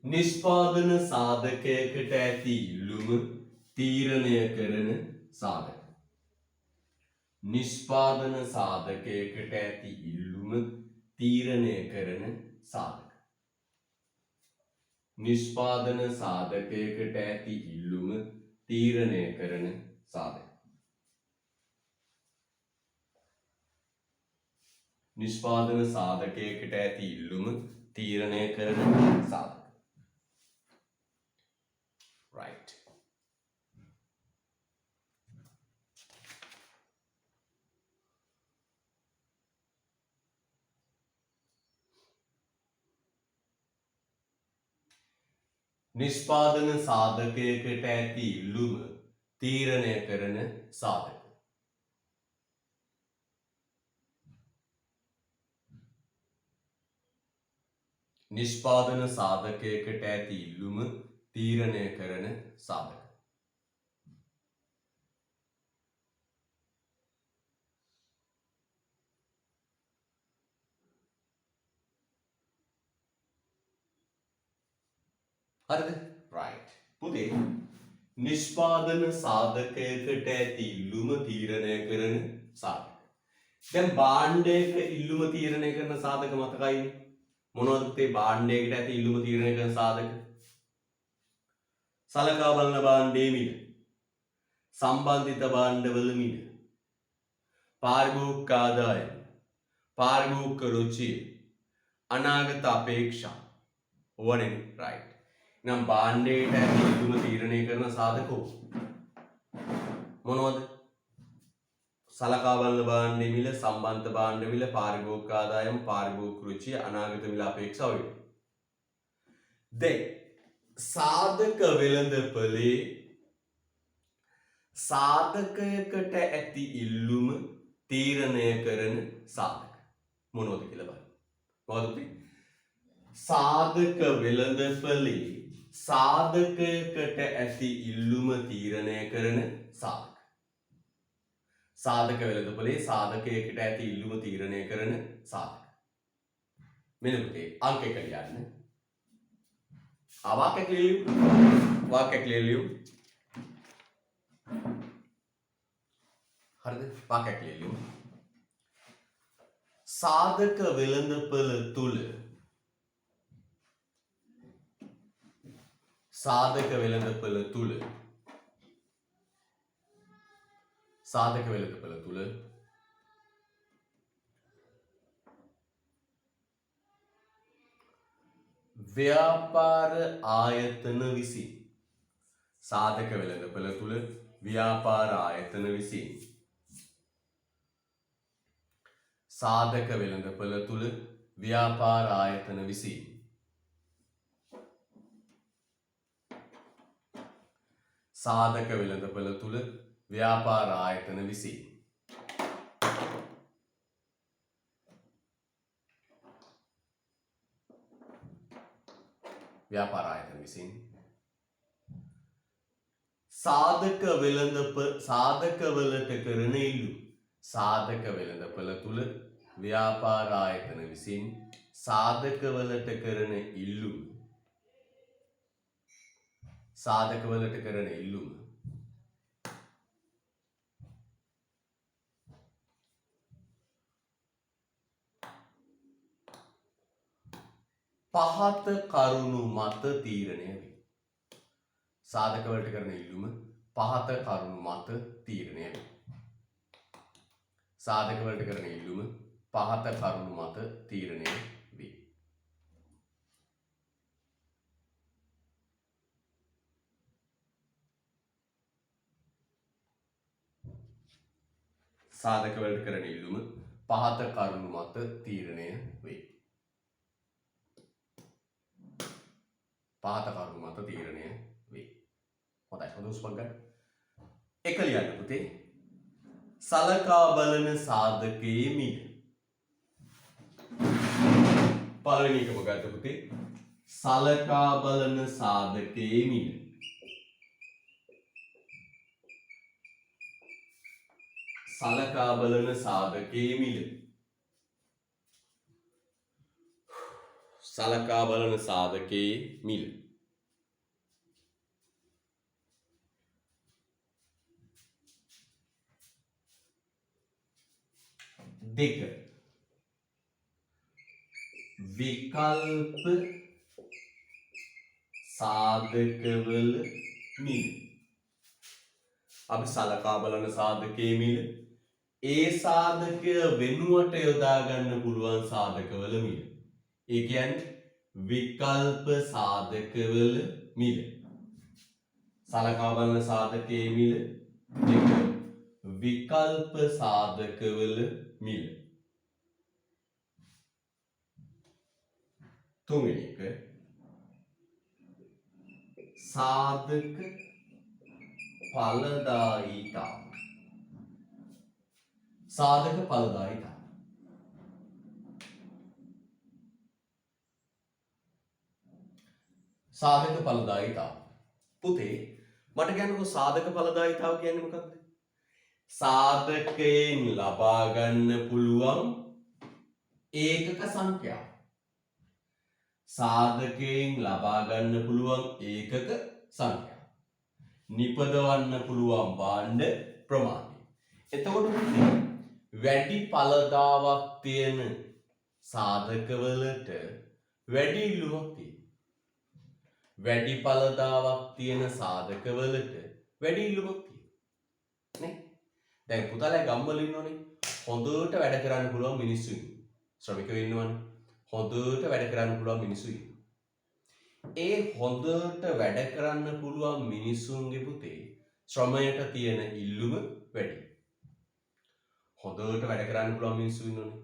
නිෂ්පාදන සාධකයකට ඇති ඉල්ලුම තීරණය කරන සාධක. නිෂ්පාදන සාධකයකට ඇති ඉල්ලුම තීරණය කරන සාධක. නිෂ්පාදන සාධකයකට ඇති ඉල්ලුම තීරණය කරන සාධක. නිෂ්පාදන සාධකයකට ඇති ඉල්ලුම තීරණය කරන සාධක. right. නිෂ්පාදන සාධකයකට ඇති ඉල්ලුම තීරණය කරන සාධක. නිෂ්පාදන සාධකයකට ඇති ඉල්ලුම තීරණය කරන සාධක. හරිද? right. පුතේ නිෂ්පාදන සාධකයකට ඇති ඉල්ලුම තීරණය කරන සාධක. දැන් භාණ්ඩයක ඉල්ලුම තීරණය කරන සාධක මතකයිනේ. මොනවද පුතේ භාණ්ඩයකට ඇති ඉල්ලුම තීරණය කරන සාධක? සලකා බලන භාණ්ඩයේ මිල, සම්බන්ධිත භාණ්ඩවල මිල, පාරිභෝගික ආදායම, පාරිභෝගික රුචිය, අනාගත අපේක්ෂා. ඕවනේ right. නම් භාණ්ඩයට ඇති ඉල්ලුම තීරණය කරන සාධකෝ මොනවද? සලකා බලන භාණ්ඩයේ මිල, සම්බන්ධ භාණ්ඩ මිල, පාරිභෝගික ආදායම, පාරිභෝගික රුචිය, අනාගත මිල අපේක්ෂා වගේ. දැන් සාධක වෙළඳපොලේ සාධකයකට ඇති ඉල්ලුම තීරණය කරන සාධක මොනවද කියලා බලන්න. මොකද සාධක වෙළඳපොලේ සාධකයකට ඇති ඉල්ලුම තීරණය කරන සාධක. සාධක වෙළඳපොලේ සාධකයකට ඇති ඉල්ලුම තීරණය කරන සාධක. මෙන්න පුතේ අංක 1 ලියන්න. वाक्य ले लियो हरद वाक्य ले लियो साधक वेलंदपल तुल साधक वेलंदपल तुल साधक वेलंदपल तुल व्यापार आयतन विसिන් සාධක වෙළඳපොළ තුල ව්‍යාපාර ආයතන විසින් සාධක වෙළඳපොළ තුල ව්‍යාපාර ආයතන විසින් සාධක වෙළඳපොළ තුල ව්‍යාපාර ආයතන විසින් व्यापार आयतन विसिන් साधक වලට කරන ඉල්ලුම साधक වෙළඳපොළ තුල ව්‍යාපාර ආයතන විසින් साधक වලට කරන ඉල්ලුම साधक වලට කරන ඉල්ලුම පහත කරුණු මත තීරණය වේ. සාධක වලට කරන ඉල්ලුම පහත කරුණු මත තීරණය වේ. සාධක වලට කරන ඉල්ලුම පහත කරුණු මත තීරණය වේ. සාධක වලට කරන ඉල්ලුම පහත කරුණු මත තීරණය වේ. පහත කරුණු මත තීරණය වේ. හොඳයි හොඳ උස්පක් ගන්න. එක ලියන්න පුතේ. සලකා බලන සාධකයේ මිල. පළවෙනි එක මොකක්ද පුතේ? සලකා බලන සාධකයේ මිල. සලකා බලන සාධකයේ මිල. සලකා බලන සාධකයේ මිල. දෙක විකල්ප සාධකවල මිල. අපි සලකා බලන සාධකයේ මිල ඒ සාධකය වෙනුවට යොදා ගන්න පුළුවන් සාධකවල මිල. ඒ කියන්නේ විකල්ප සාධකවල මිල. සලකා බලන සාධකයේ මිල දෙක විකල්ප සාධකවල මිල. තුන්වෙනි එක සාධක ඵලදායීතාව. සාධක ඵලදායීතාව. සාධක ඵලදායීතාව. පුතේ මට කියන්නකෝ සාධක ඵලදායීතාව කියන්නේ මොකක්ද? සාධකයෙන් ලබා ගන්න පුළුවන් ඒකක සංඛ්‍යාව. සාධකයෙන් ලබා ගන්න පුළුවන් ඒකක සංඛ්‍යාව. නිපදවන්න පුළුවන් භාණ්ඩ ප්‍රමාණය. එතකොට වැඩි ඵලදාවක් තියෙන සාධකවලට වැඩි ඉල්ලුමක් තියෙනවා. වැඩි ඵලදාවක් තියෙන සාධකවලට වැඩි ඉල්ලුමක් තියෙනවා. නේ? දැන් පුතාලා ගම්වල ඉන්නෝනේ. හොඳට වැඩ කරන්න පුළුවන් මිනිස්සු ඉන්නවා. ශ්‍රමිකයෝ ඉන්නවනේ. හොඳට වැඩ කරන්න පුළුවන් මිනිස්සු ඉන්නවා. ඒ හොඳට වැඩ කරන්න පුළුවන් මිනිසුන්ගේ පුතේ ශ්‍රමයට තියෙන ඉල්ලුම වැඩි. හොඳට වැඩ කරන්න පුළුවන් මිනිස්සු ඉන්නෝනේ.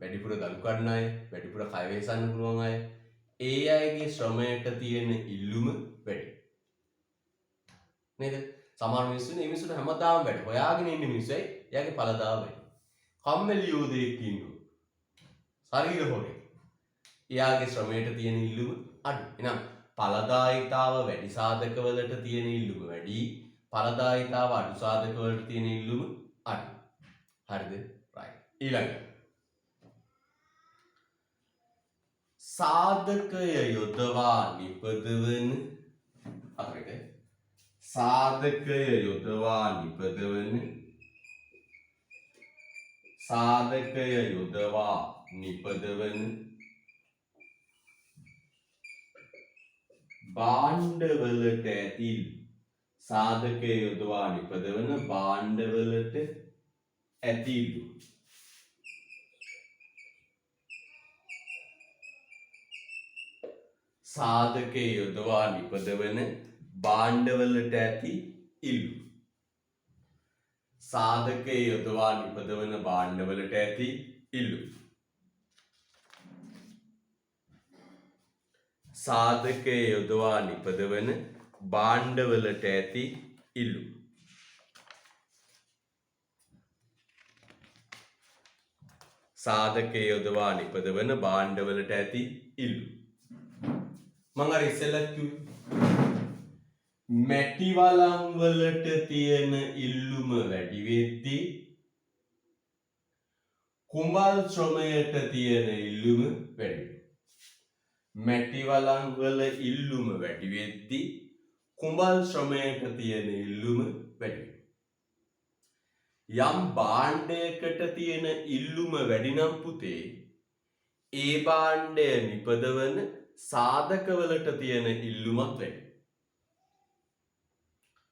වැඩිපුර දළු කඩන අය, වැඩිපුර කය වේසන්න පුළුවන් අය, ඒ අයගේ ශ්‍රමයට තියෙන ඉල්ලුම වැඩි. නේද? සමහර මිනිස්සු මේ මිනිස්සුන්ට හැමදාම වැඩ හොයාගෙන ඉන්න මිනිස්සුයි එයාගේ ඵලදාව වැඩි. කම්මැලි යෝධයෙක් ඉන්නවා. ශරීර හොරේ. එයාගේ ශ්‍රමයට තියෙන ඉල්ලුම අඩු. එහෙනම් ඵලදායීතාව වැඩි සාධකවලට තියෙන ඉල්ලුම වැඩි. ඵලදායීතාව අඩු සාධකවලට තියෙන ඉල්ලුම අඩු. හරිද? right. ඊළඟ සාධකය යොදවා නිපදවන අතරේ සාධකය යොදවා නිපදවන සාධකය යොදවා නිපදවන භාණ්ඩවලට ඇතිල් සාධකය යොදවා නිපදවන භාණ්ඩවලට ඇතිල් සාධකය යොදවා නිපදවන භාණ්ඩවලට ඇති ඉල්ලු. සාධකය යොදවා නිපදවන භාණ්ඩවලට ඇති ඉල්ලු. සාධකය යොදවා නිපදවන භාණ්ඩවලට ඇති ඉල්ලු. සාධකය යොදවා නිපදවන භාණ්ඩවලට ඇති ඉල්ලු. මම අර ඉස්සෙල්ලා කිව්වේ මැටි වලං වලට තියෙන ඉල්ලුම වැඩි වෙද්දී කුඹල් ශ්‍රමයට තියෙන ඉල්ලුම වැඩි වෙනවා. මැටි වලං වල ඉල්ලුම වැඩි වෙද්දී කුඹල් ශ්‍රමයට තියෙන ඉල්ලුම වැඩි වෙනවා. යම් භාණ්ඩයකට තියෙන ඉල්ලුම වැඩි නම් පුතේ ඒ භාණ්ඩය නිපදවන සාධකවලට තියෙන ඉල්ලුමත් වැඩි.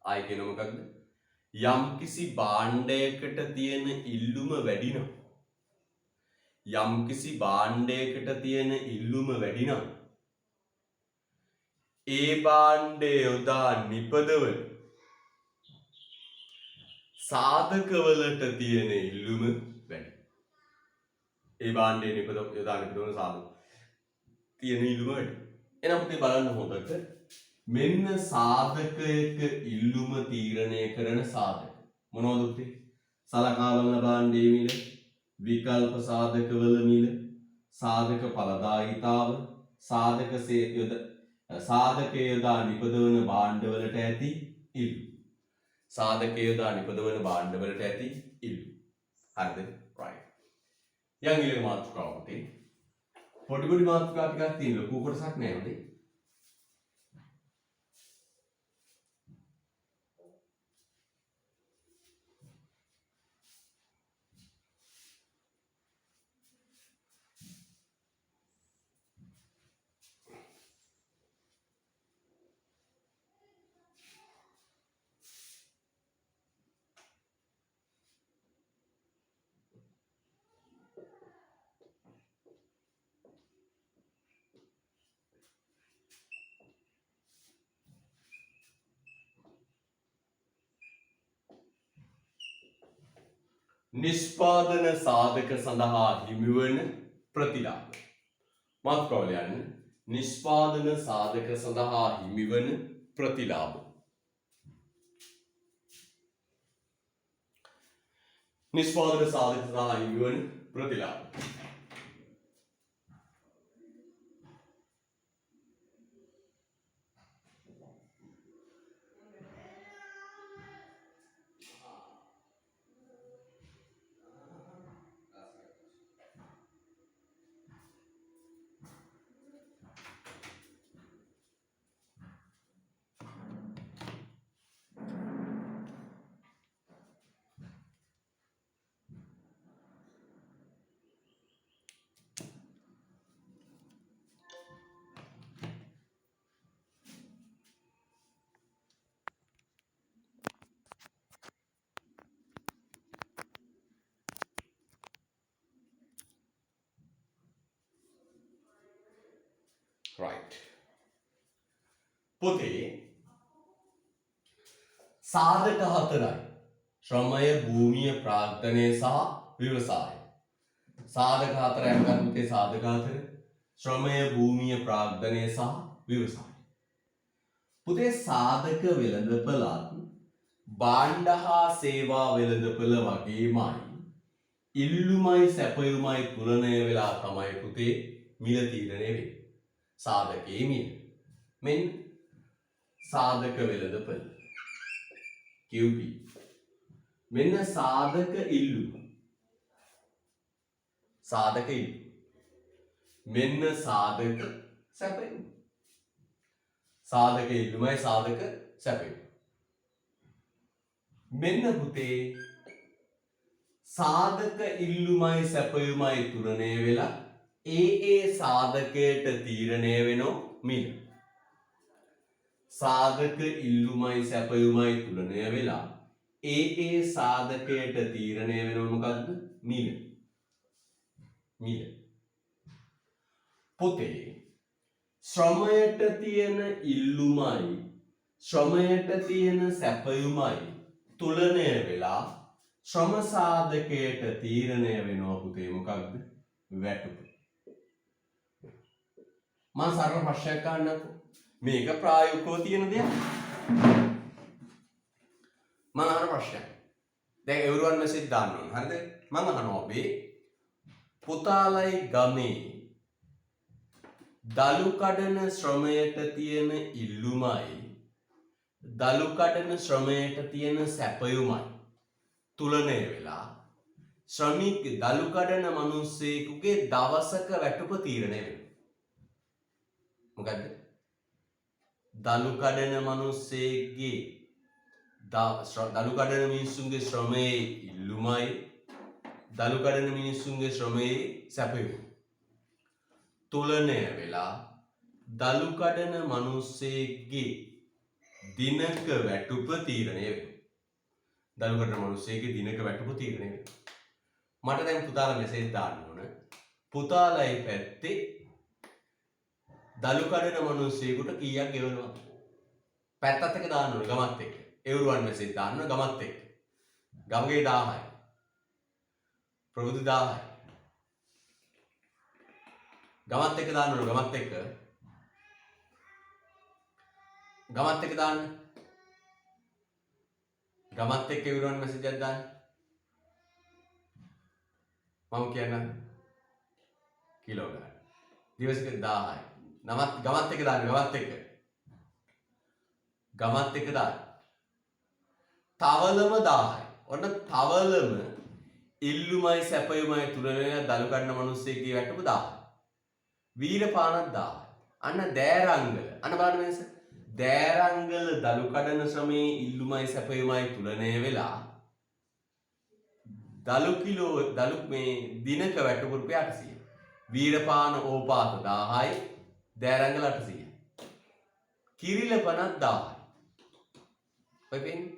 ආයෙ කියන මොකක්ද? යම්කිසි භාණ්ඩයකට තියෙන ඉල්ලුම වැඩි නම් යම්කිසි භාණ්ඩයකට තියෙන ඉල්ලුම වැඩි නම් ඒ භාණ්ඩය යොදා නිපදවන සාධකවලට තියෙන ඉල්ලුම වැඩි. ඒ භාණ්ඩය යොදා නිපදවන සාධක තියෙන ඉල්ලුම වැඩි. එහෙනම් පුතේ බලන්න හොඳට මෙන්න සාධකයක ඉල්ලුම තීරණය කරන සාධක මොනවද පුතේ? සලකා බලන භාණ්ඩයේ මිල, විකල්ප සාධකවල මිල, සාධක ඵලදායීතාව, සාධක යොදා නිපදවන භාණ්ඩවලට ඇති ඉල්ලුම. සාධක යොදා නිපදවන භාණ්ඩවලට ඇති ඉල්ලුම. හරිද? right. යන් ඊළඟ මාතෘකාව පුතේ. පොඩි මාතෘකා ටිකක් තියෙන ලොකු කොටසක් නෑ නේද? නිෂ්පාදන සාධක සඳහා හිමිවන ප්‍රතිලාභ. මාතෘකාවල යන්න. නිෂ්පාදන සාධක සඳහා හිමිවන ප්‍රතිලාභ. නිෂ්පාදන සාධක සඳහා හිමිවන ප්‍රතිලාභ. right. පුතේ සාධක හතරයි. ශ්‍රමය, භූමිය, ප්‍රාග්ධනය සහ ව්‍යවසාය. සාධක හතරක් ගන්න පුතේ. සාධක හතර. ශ්‍රමය, භූමිය, ප්‍රාග්ධනය සහ ව්‍යවසාය. පුතේ සාධක වෙළඳපළත් භාණ්ඩ හා සේවා වෙළඳපළ වගේමයි ඉල්ලුමයි සැපයුමයි තුලනය වෙලා තමයි පුතේ මිල තීරණය වෙන්නේ. සාධකයේ මිල. මෙන්න සාධක වෙළඳපළ QP. මෙන්න සාධක ඉල්ලුම. සාධක ඉල්ලුම. මෙන්න සාධක සැපයුම. සාධක ඉල්ලුමයි සාධක සැපයුම. මෙන්න පුතේ සාධක ඉල්ලුමයි සැපයුමයි තුලනය වෙලා ඒ සාධකයට තීරණය වෙනෝ මිල. සාධක ඉල්ලුමයි සැපයුමයි තුලනය වෙලා ඒ සාධකයට තීරණය වෙනෝ මොකද්ද? මිල. මිල. පොතේ ශ්‍රමයට තියෙන ඉල්ලුමයි ශ්‍රමයට තියෙන සැපයුමයි තුලනය වෙලා ශ්‍රම සාධකයට තීරණය වෙනවා පුතේ මොකක්ද? වැටුප. මම සරල ප්‍රශ්නයක් අහන්නකෝ. මේක ප්‍රායෝගිකව තියෙන දෙයක්. මම අහන ප්‍රශ්නයක්. දැන් everyone message දාන්න ඕන. හරිද? මම අහනවා ඔබේ පුතාලයි ගමේ දලු කඩන ශ්‍රමයට තියෙන ඉල්ලුමයි දලු කඩන ශ්‍රමයට තියෙන සැපයුමයි තුලනය වෙලා ශ්‍රමික දලු කඩන මිනිස්සෙකුගේ දවසක වැටුප තීරණය වෙනවා. මොකද්ද? දලු කඩන මිනිස්සෙගේ දලු කඩන මිනිස්සුන්ගේ ශ්‍රමයේ ඉල්ලුමයි දලු කඩන මිනිස්සුන්ගේ ශ්‍රමයේ සැපයුම තුලනය වෙලා දලු කඩන මිනිස්සෙගේ දිනක වැටුප තීරණය වෙනවා. දලු කඩන මිනිස්සෙගේ දිනක වැටුප තීරණය වෙනවා. මට දැන් පුතාලා මෙසේජ් දාන්න ඕන. පුතාලයි පැත්තේ දලු කඩන මිනිස්සෙකුට කීයක් ගෙවනවද? පැත්තත් එක දාන්න ඕන ගමත් එක්ක. එවුරුවන් මෙසේජ් දාන්න ගමත් එක්ක. ගමගේ 1000යි. ප්‍රවෘත්ති 1000යි. ගමත් එක්ක දාන්න ඕන ගමත් එක්ක. ගමත් එක්ක දාන්න. ගමත් එක්ක එවුරුවන් මෙසේජ් එකක් දාන්න. මම කියන්නම් කිලෝ ගන්න. දිවසක 1000යි. නමත් ගමත් එක්ක දාන්න ගමත් එක්ක. ගමත් එක්ක දාන්න. තවලම 1000යි. ඔන්න තවලම ඉල්ලුමයි සැපයුමයි තුලනය දලු කඩන මිනිස්සෙක්ගේ වැටුප 1000යි. වීරපානක් 1000යි. අන්න දෑරංගල. අන්න බලන්න මේස. දෑරංගල දලු කඩන ශ්‍රමයේ ඉල්ලුමයි සැපයුමයි තුලනය වෙලා දලු මේ දිනක වැටුප රුපියල් 800යි. වීරපාන ඕපාත 1000යි. දෑරංගල 800යි. කිරිලපනක් 1000යි. ඔය පේන්නේ?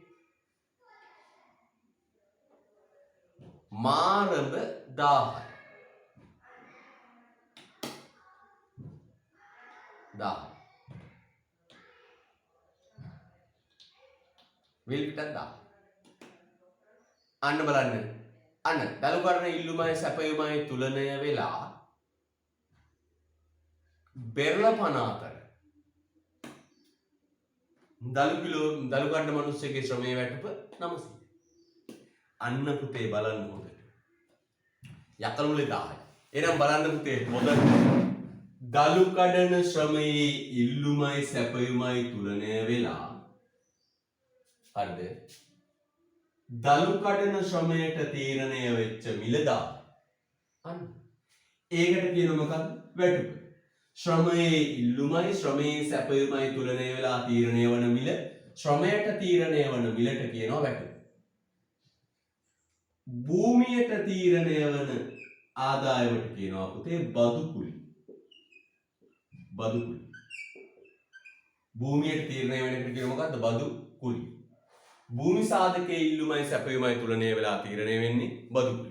මාරඹ 1000යි. 1000යි. විල්පිටක් 1000යි. අන්න බලන්න. අන්න දලු කඩන ඉල්ලුමයි සැපයුමයි තුලනය වෙලා බෙරළපන අතර දලු කඩන මිනිස්සෙගේ ශ්‍රමයේ වැටුප 900යි. අන්න පුතේ බලන්න හොඳට. යකලුලේ 1000යි. එහෙනම් බලන්න පුතේ හොඳට. දලු කඩන ශ්‍රමයේ ඉල්ලුමයි සැපයුමයි තුලනය වෙලා හරිද? දලු කඩන ශ්‍රමයට තීරණය වෙච්ච මිල 1000යි. අන්න ඒකට කියන මොකක්ද? වැටුප. ශ්‍රමයේ ඉල්ලුමයි ශ්‍රමයේ සැපයුමයි තුලනය වෙලා තීරණය වන මිල ශ්‍රමයට තීරණය වන මිලට කියනවා වැටුප. භූමියට තීරණය වන ආදායමට කියනවා පුතේ බදු කුලි. බදු කුලි. භූමියට තීරණය වෙන එකට කියනවා මොකද්ද? බදු කුලි. භූමි සාධකයේ ඉල්ලුමයි සැපයුමයි තුලනය වෙලා තීරණය වෙන්නේ බදු කුලි.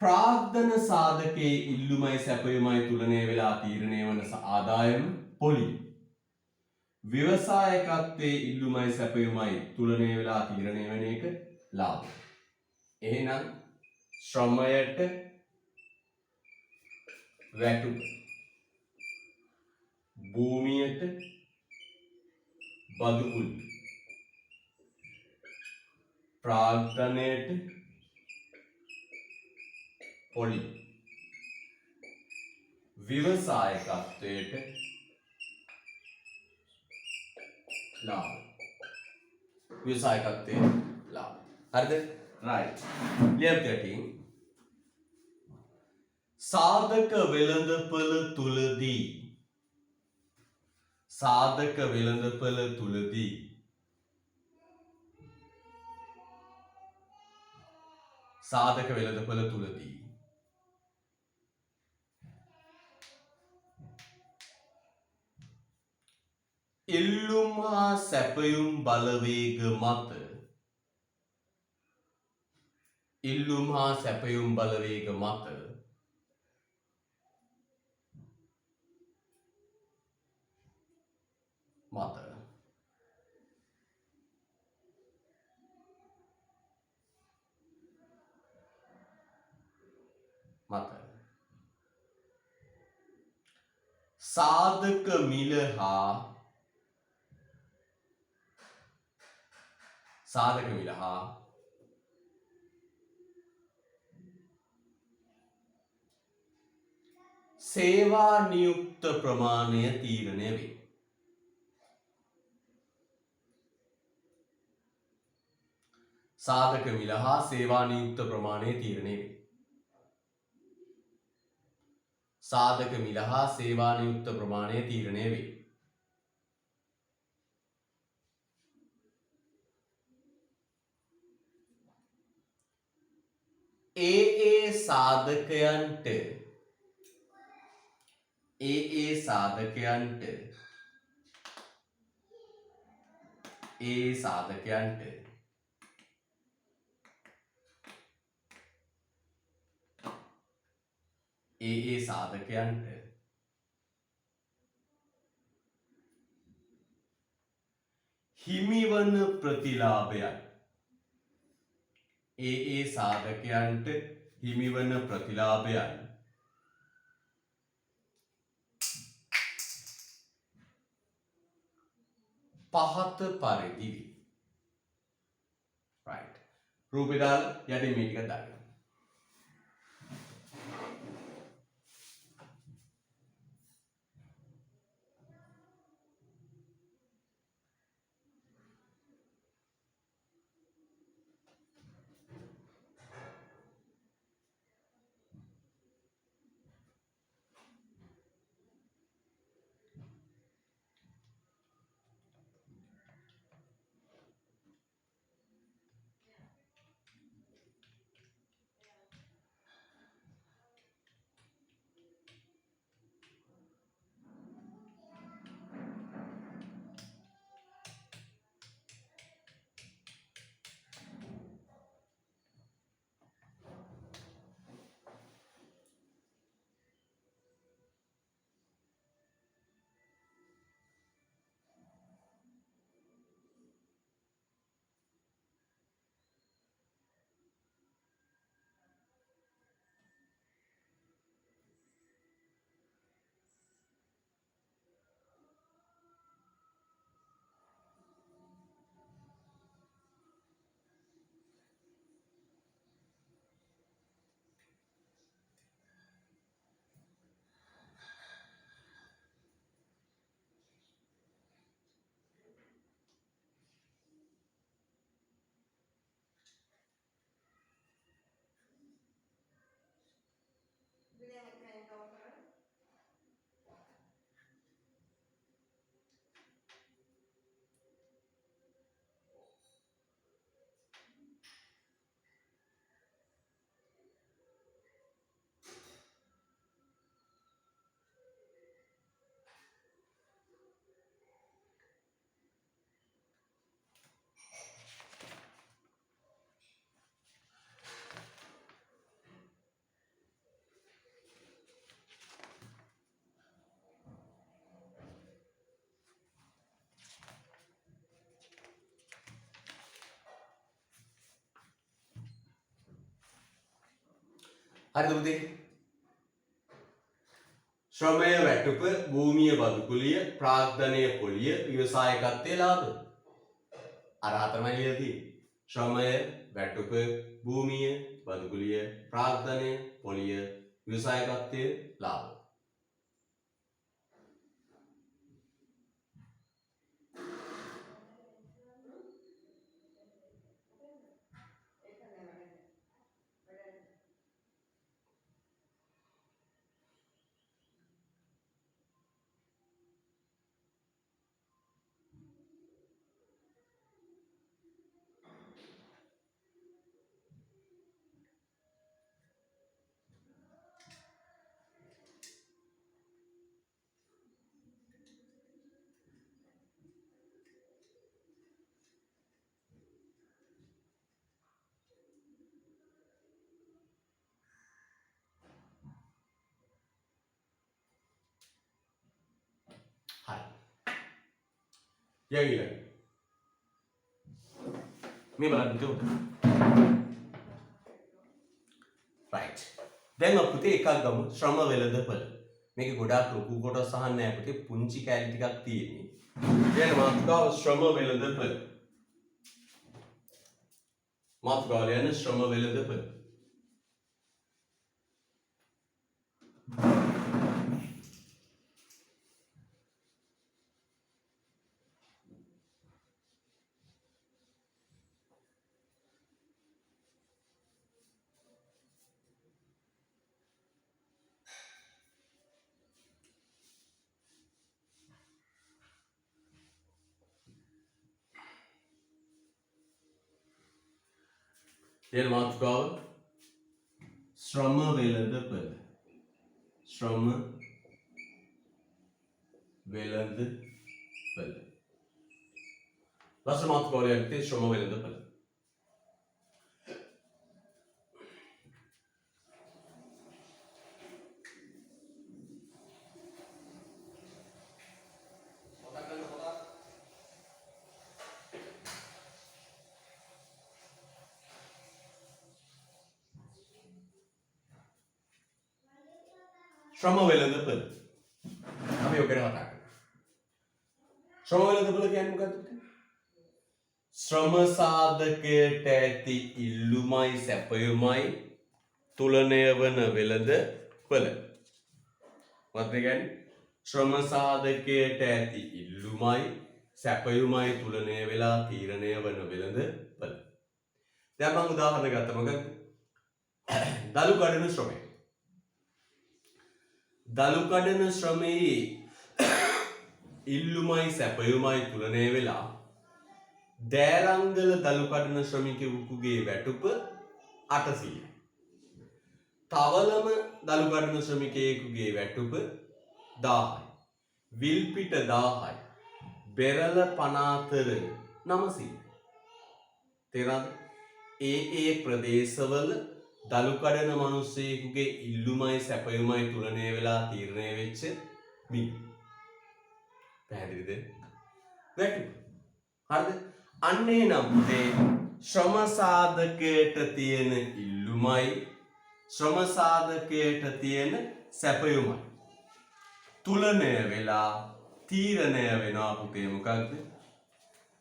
ප්‍රාග්ධන සාධකයේ ඉල්ලුමයි සැපයුමයි තුලනය වෙලා තීරණය වන ආදායම පොලි. ව්‍යවසායකත්වයේ ඉල්ලුමයි සැපයුමයි තුලනය වෙලා තීරණය වෙන එක ලාභ. එහෙනම් ශ්‍රමයට වැටුප, භූමියට බදු කුලි, ප්‍රාග්ධනයට පොලි, ව්‍යවසායකත්වයට ලාභ. ව්‍යවසායකත්වයේ ලාභ. හරිද? right. ලියන්න 13. සාධක වෙළඳපළ තුලදී සාධක වෙළඳපළ තුලදී සාධක වෙළඳපළ තුලදී ඉල්ලුම් හා සැපයුම් බලවේග මත ඉල්ලුම් හා සැපයුම් බලවේග මත සාධක මිල හා සේවා නියුක්ත ප්‍රමාණය තීරණය වේ. සාධක මිල හා සේවා නියුක්ත ප්‍රමාණය තීරණය වේ. සාධක මිල හා සේවා නියුක්ත ප්‍රමාණය තීරණය වේ. ඒ සාධකයන්ට සාධකයන්ට සාධකයන්ට හිමිවන ප්‍රතිලාභයන් සාධකයන්ට හිමිවන ප්‍රතිලාභයන් පහත පරිදි right රූපේ දාලා යටින් මේ ටික දාගන්න. හරිද පුතේ? ශ්‍රමය වැටුප භූමිය බදුකුලිය ප්‍රාග්ධනය පොලිය ව්‍යවසායකත්වයේ ලාභ. අර හතරමයි ලියලා තියෙන්නේ. ශ්‍රමය වැටුප භූමිය බදුකුලිය ප්‍රාග්ධනය පොලිය ව්‍යවසායකත්වයේ ලාභ. හරි. ඊළඟ මේ බලන්න තුන. right. දැන් අපි පුතේ එකක් ගමු ශ්‍රම වෙළඳපොළ. මේක ගොඩාක් ලොකු කොටස් අහන්න නෑ පුතේ පුංචි කැලි ටිකක් තියෙන්නේ. ඊළඟ මාතෘකාව ශ්‍රම වෙළඳපොළ. මාතෘකාව යන ශ්‍රම වෙළඳපොළ. ඊළඟ මාතෘකාව ශ්‍රම වෙළඳපළ ශ්‍රම වෙළඳපළ ලස්සන මාතෘකාවක් යටතේ ශ්‍රම වෙළඳපළ ශ්‍රම වෙළඳපළ අපි ඔක ගැන කතා කරමු. ශ්‍රම වෙළඳපළ කියන්නේ මොකක්ද? ශ්‍රම සාධකයට ඇති ඉල්ලුමයි සැපයුමයි තුලනය වන වෙළඳපළ. මොකක්ද කියන්නේ? ශ්‍රම සාධකයට ඇති ඉල්ලුමයි සැපයුමයි තුලනය වෙලා තීරණය වන වෙළඳපළ. දැන් මම උදාහරණ ගත්තා. මොකක්ද? දලු කඩන ශ්‍රමය. දලු කඩන ශ්‍රමයේ ඉල්ලුමයි සැපයුමයි තුලනය වෙලා දෑරංගල දලු කඩන ශ්‍රමිකයෙකුගේ වැටුප 800යි. තවලම දලු කඩන ශ්‍රමිකයෙකුගේ වැටුප 1000යි. විල්පිට 1000යි. බෙරළ පනාතර 900යි. තේරෙනවද? ඒ ප්‍රදේශවල දලු කඩන මිනිස්සෙකුගේ ඉල්ලුමයි සැපයුමයි තුලනය වෙලා තීරණය වෙච්ච මිල. පැහැදිලිද? වැටුප. හරිද? අන්නේ නම් පුතේ ශ්‍රම සාධකයට තියෙන ඉල්ලුමයි ශ්‍රම සාධකයට තියෙන සැපයුමයි තුලනය වෙලා තීරණය වෙනවා පුතේ මොකක්ද?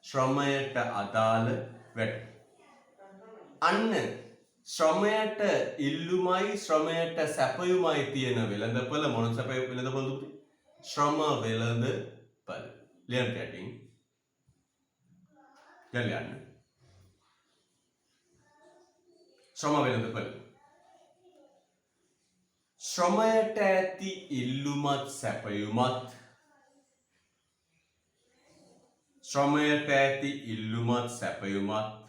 ශ්‍රමයට අදාළ වැටුප. අන්න ශ්‍රමයට ඉල්ලුමයි ශ්‍රමයට සැපයුමයි තියෙන වෙළඳපළ මොන සැපයුම වෙළඳපළද පුතේ? ශ්‍රම වෙළඳපළ. ලියන්න යටින්. යන්න. ශ්‍රම වෙළඳපළ. ශ්‍රමයට ඇති ඉල්ලුමත් සැපයුමත් ශ්‍රමයට ඇති ඉල්ලුමත් සැපයුමත්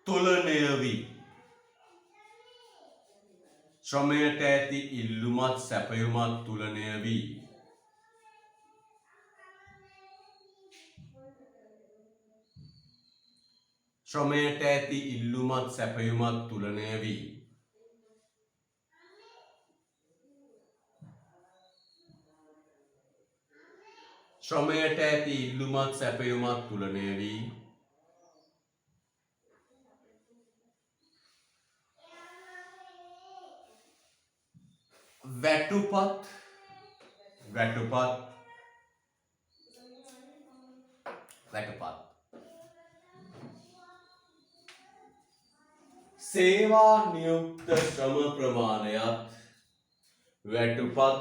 තුලනය වී ශ්‍රමයට ඇති ඉල්ලුමත් සැපයුමත් තුලනය වී ශ්‍රමයට ඇති ඉල්ලුමත් සැපයුමත් තුලනය වී ශ්‍රමයට ඇති ඉල්ලුමත් සැපයුමත් තුලනය වී වැටුපත් සේවා නියුක්ත ශ්‍රම ප්‍රමාණයත් වැටුපත්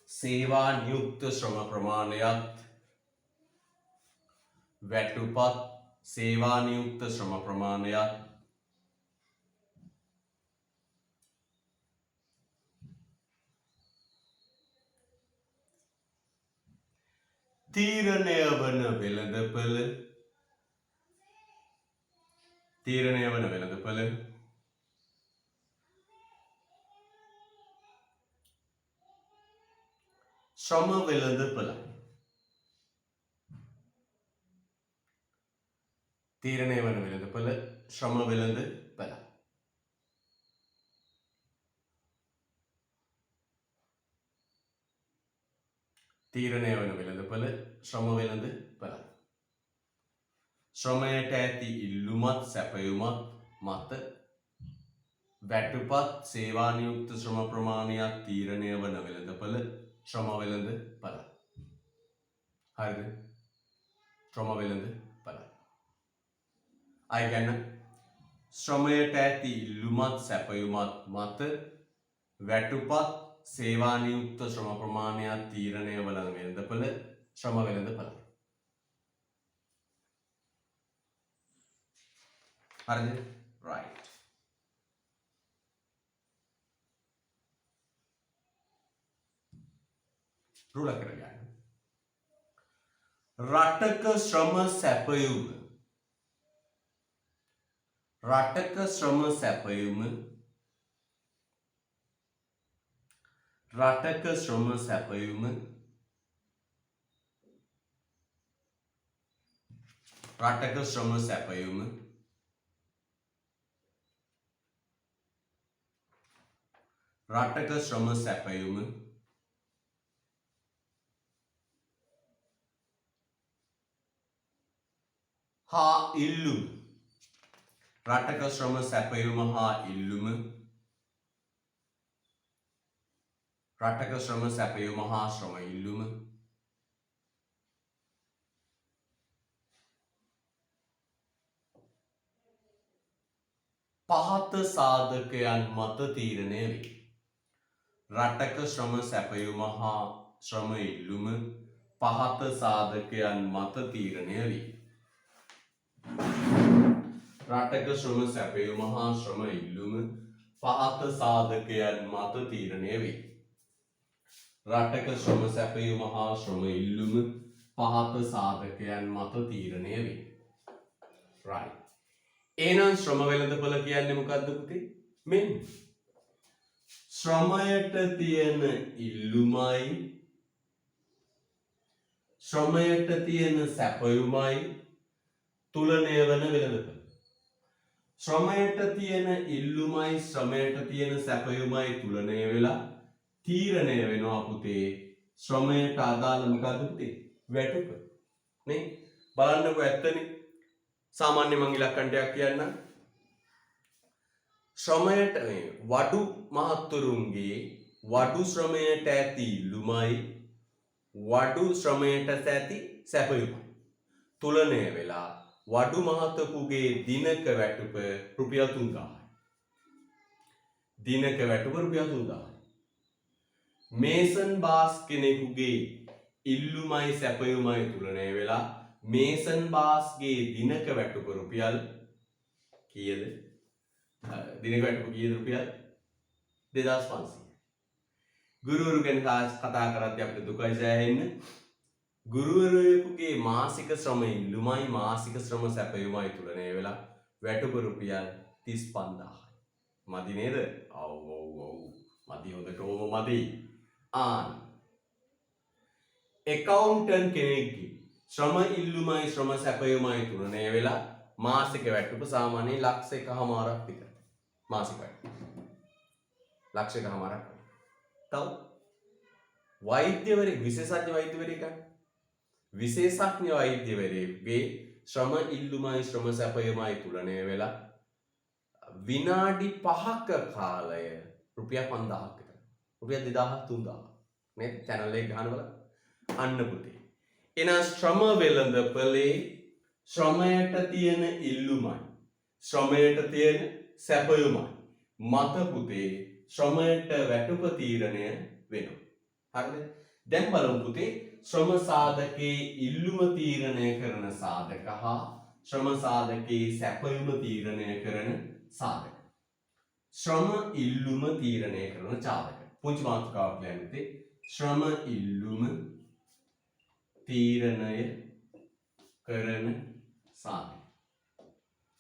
සේවා නියුක්ත ශ්‍රම ප්‍රමාණයත් වැටුපත් සේවා නියුක්ත ශ්‍රම ප්‍රමාණයත් තීරණය වන වෙළඳපළ ශ්‍රම වෙළඳපළ තීරණය වන වෙළඳපළ ශ්‍රම වෙළඳපළ තීරණය වන වෙළඳපළ ශ්‍රම වෙළඳපළ ශ්‍රමයට ඇති ඉල්ලුමත් සැපයුමත් මත වැටුපත් සේවා නියුක්ත ශ්‍රම ප්‍රමාණයක් තීරණය වන වෙළඳපළ ශ්‍රම වෙළඳපළ. හරිද? ශ්‍රම වෙළඳපළ. අය ගැන ශ්‍රමයට ඇති ඉල්ලුමත් සැපයුමත් මත වැටුපත් සේවා නියුක්ත ශ්‍රම ප්‍රමාණයක් තීරණය වන වෙළඳපළ ශ්‍රම වෙළඳපළ. හරිද? right. රුල කරගන්න. රටක ශ්‍රම සැපයුම. රටක ශ්‍රම සැපයුම. රටක ශ්‍රම සැපයුම. රටක ශ්‍රම සැපයුම. රටක ශ්‍රම සැපයුම. හා ඉල්ලුම. රටක ශ්‍රම සැපයුම හා ඉල්ලුම. රටක ශ්‍රම සැපයුම හා ශ්‍රම ඉල්ලුම. පහත සාධකයන් මත තීරණය වේ. රටක ශ්‍රම සැපයුම හා ශ්‍රම ඉල්ලුම පහත සාධකයන් මත තීරණය වේ. රටක ශ්‍රම සැපයුම හා ශ්‍රම ඉල්ලුම පහත සාධකයන් මත තීරණය වේ. රටක ශ්‍රම සැපයුම හා ශ්‍රම ඉල්ලුම පහත සාධකයන් මත තීරණය වේ. right. එහෙනම් ශ්‍රම වෙළඳපොළ කියන්නේ මොකද්ද පුතේ? මෙන්න ශ්‍රමයට තියෙන ඉල්ලුමයි ශ්‍රමයට තියෙන සැපයුමයි තුලණය වන වෙළඳපොළ. ශ්‍රමයට තියෙන ඉල්ලුමයි ශ්‍රමයට තියෙන සැපයුමයි තුලණය වෙලා තීරණය වෙනවා පුතේ ශ්‍රමයට අදාළ මොකද්ද පුතේ? වැටුප. නේ? බලන්නකෝ ඇත්තනේ. සාමාන්‍ය මං ඉලක්කණ්ඩයක් කියන්නම්. ශ්‍රමයට වඩු මහත්තුරුන්ගේ වඩු ශ්‍රමයට ඇති ඉල්ලුමයි වඩු ශ්‍රමයට ඇති සැපයුමයි තුලණය වෙලා වඩු මහතකුගේ දිනක වැටුප රුපියල් 3000යි. දිනක වැටුප රුපියල් 3000යි. මේසන් බාස් කෙනෙකුගේ ඉල්ලුමයි සැපයුමයි තුලණය වෙලා මේසන් බාස්ගේ දිනක වැටුප රුපියල් කීයද? දිනක වැටුප කීයද? රුපියල් 2500. ගුරුවරු ගැන කතා කරද්දී අපිට දුකයි සෑහෙන්න. ගුරුවරයෙකුගේ මාසික ශ්‍රම ඉල්ලුමයි මාසික ශ්‍රම සැපයුමයි තුලණය වෙලා වැටුප රුපියල් 35000යි. මදි නේද? ඔව් මදි, හොඳටම මදි. එකවුන්ටන්ට් කෙනෙක්ගේ ශ්‍රම ඉල්ලුමයි ශ්‍රම සැපයුමයි තුලණය වෙලා මාසික වැටුප සාමාන්‍යයෙන් ලක්ෂ 1.5ක් විතර. මාසික වැටුප ලක්ෂ 1.5ක්. තව වෛද්‍යවරයෙක් විශේෂඥ වෛද්‍යවරයෙක් විශේෂඥ වෛද්‍යවරයෙකුගේ ශ්‍රම ඉල්ලුමයි ශ්‍රම සැපයුමයි තුලණය වෙලා විනාඩි 5ක කාලය රුපියල් 5000ක් විතර. රුපියල් 2000 3000. නේද? channel එක ගහන බලන්න. අන්න පුතේ. එන ශ්‍රම වෙළඳපොලේ ශ්‍රමයට තියෙන ඉල්ලුමයි ශ්‍රමයට තියෙන සැපයුමයි මත පුතේ ශ්‍රමයට වැටුප තීරණය වෙනවා. හරිද? දැන් බලමු පුතේ ශ්‍රම සාධකයේ ඉල්ලුම තීරණය කරන සාධක හා ශ්‍රම සාධකයේ සැපයුම තීරණය කරන සාධක. ශ්‍රම ඉල්ලුම තීරණය කරන සාධක. පුංචි මාතෘකාවක් ලියන්න පුතේ. ශ්‍රම ඉල්ලුම තීරණය කරන සාධක.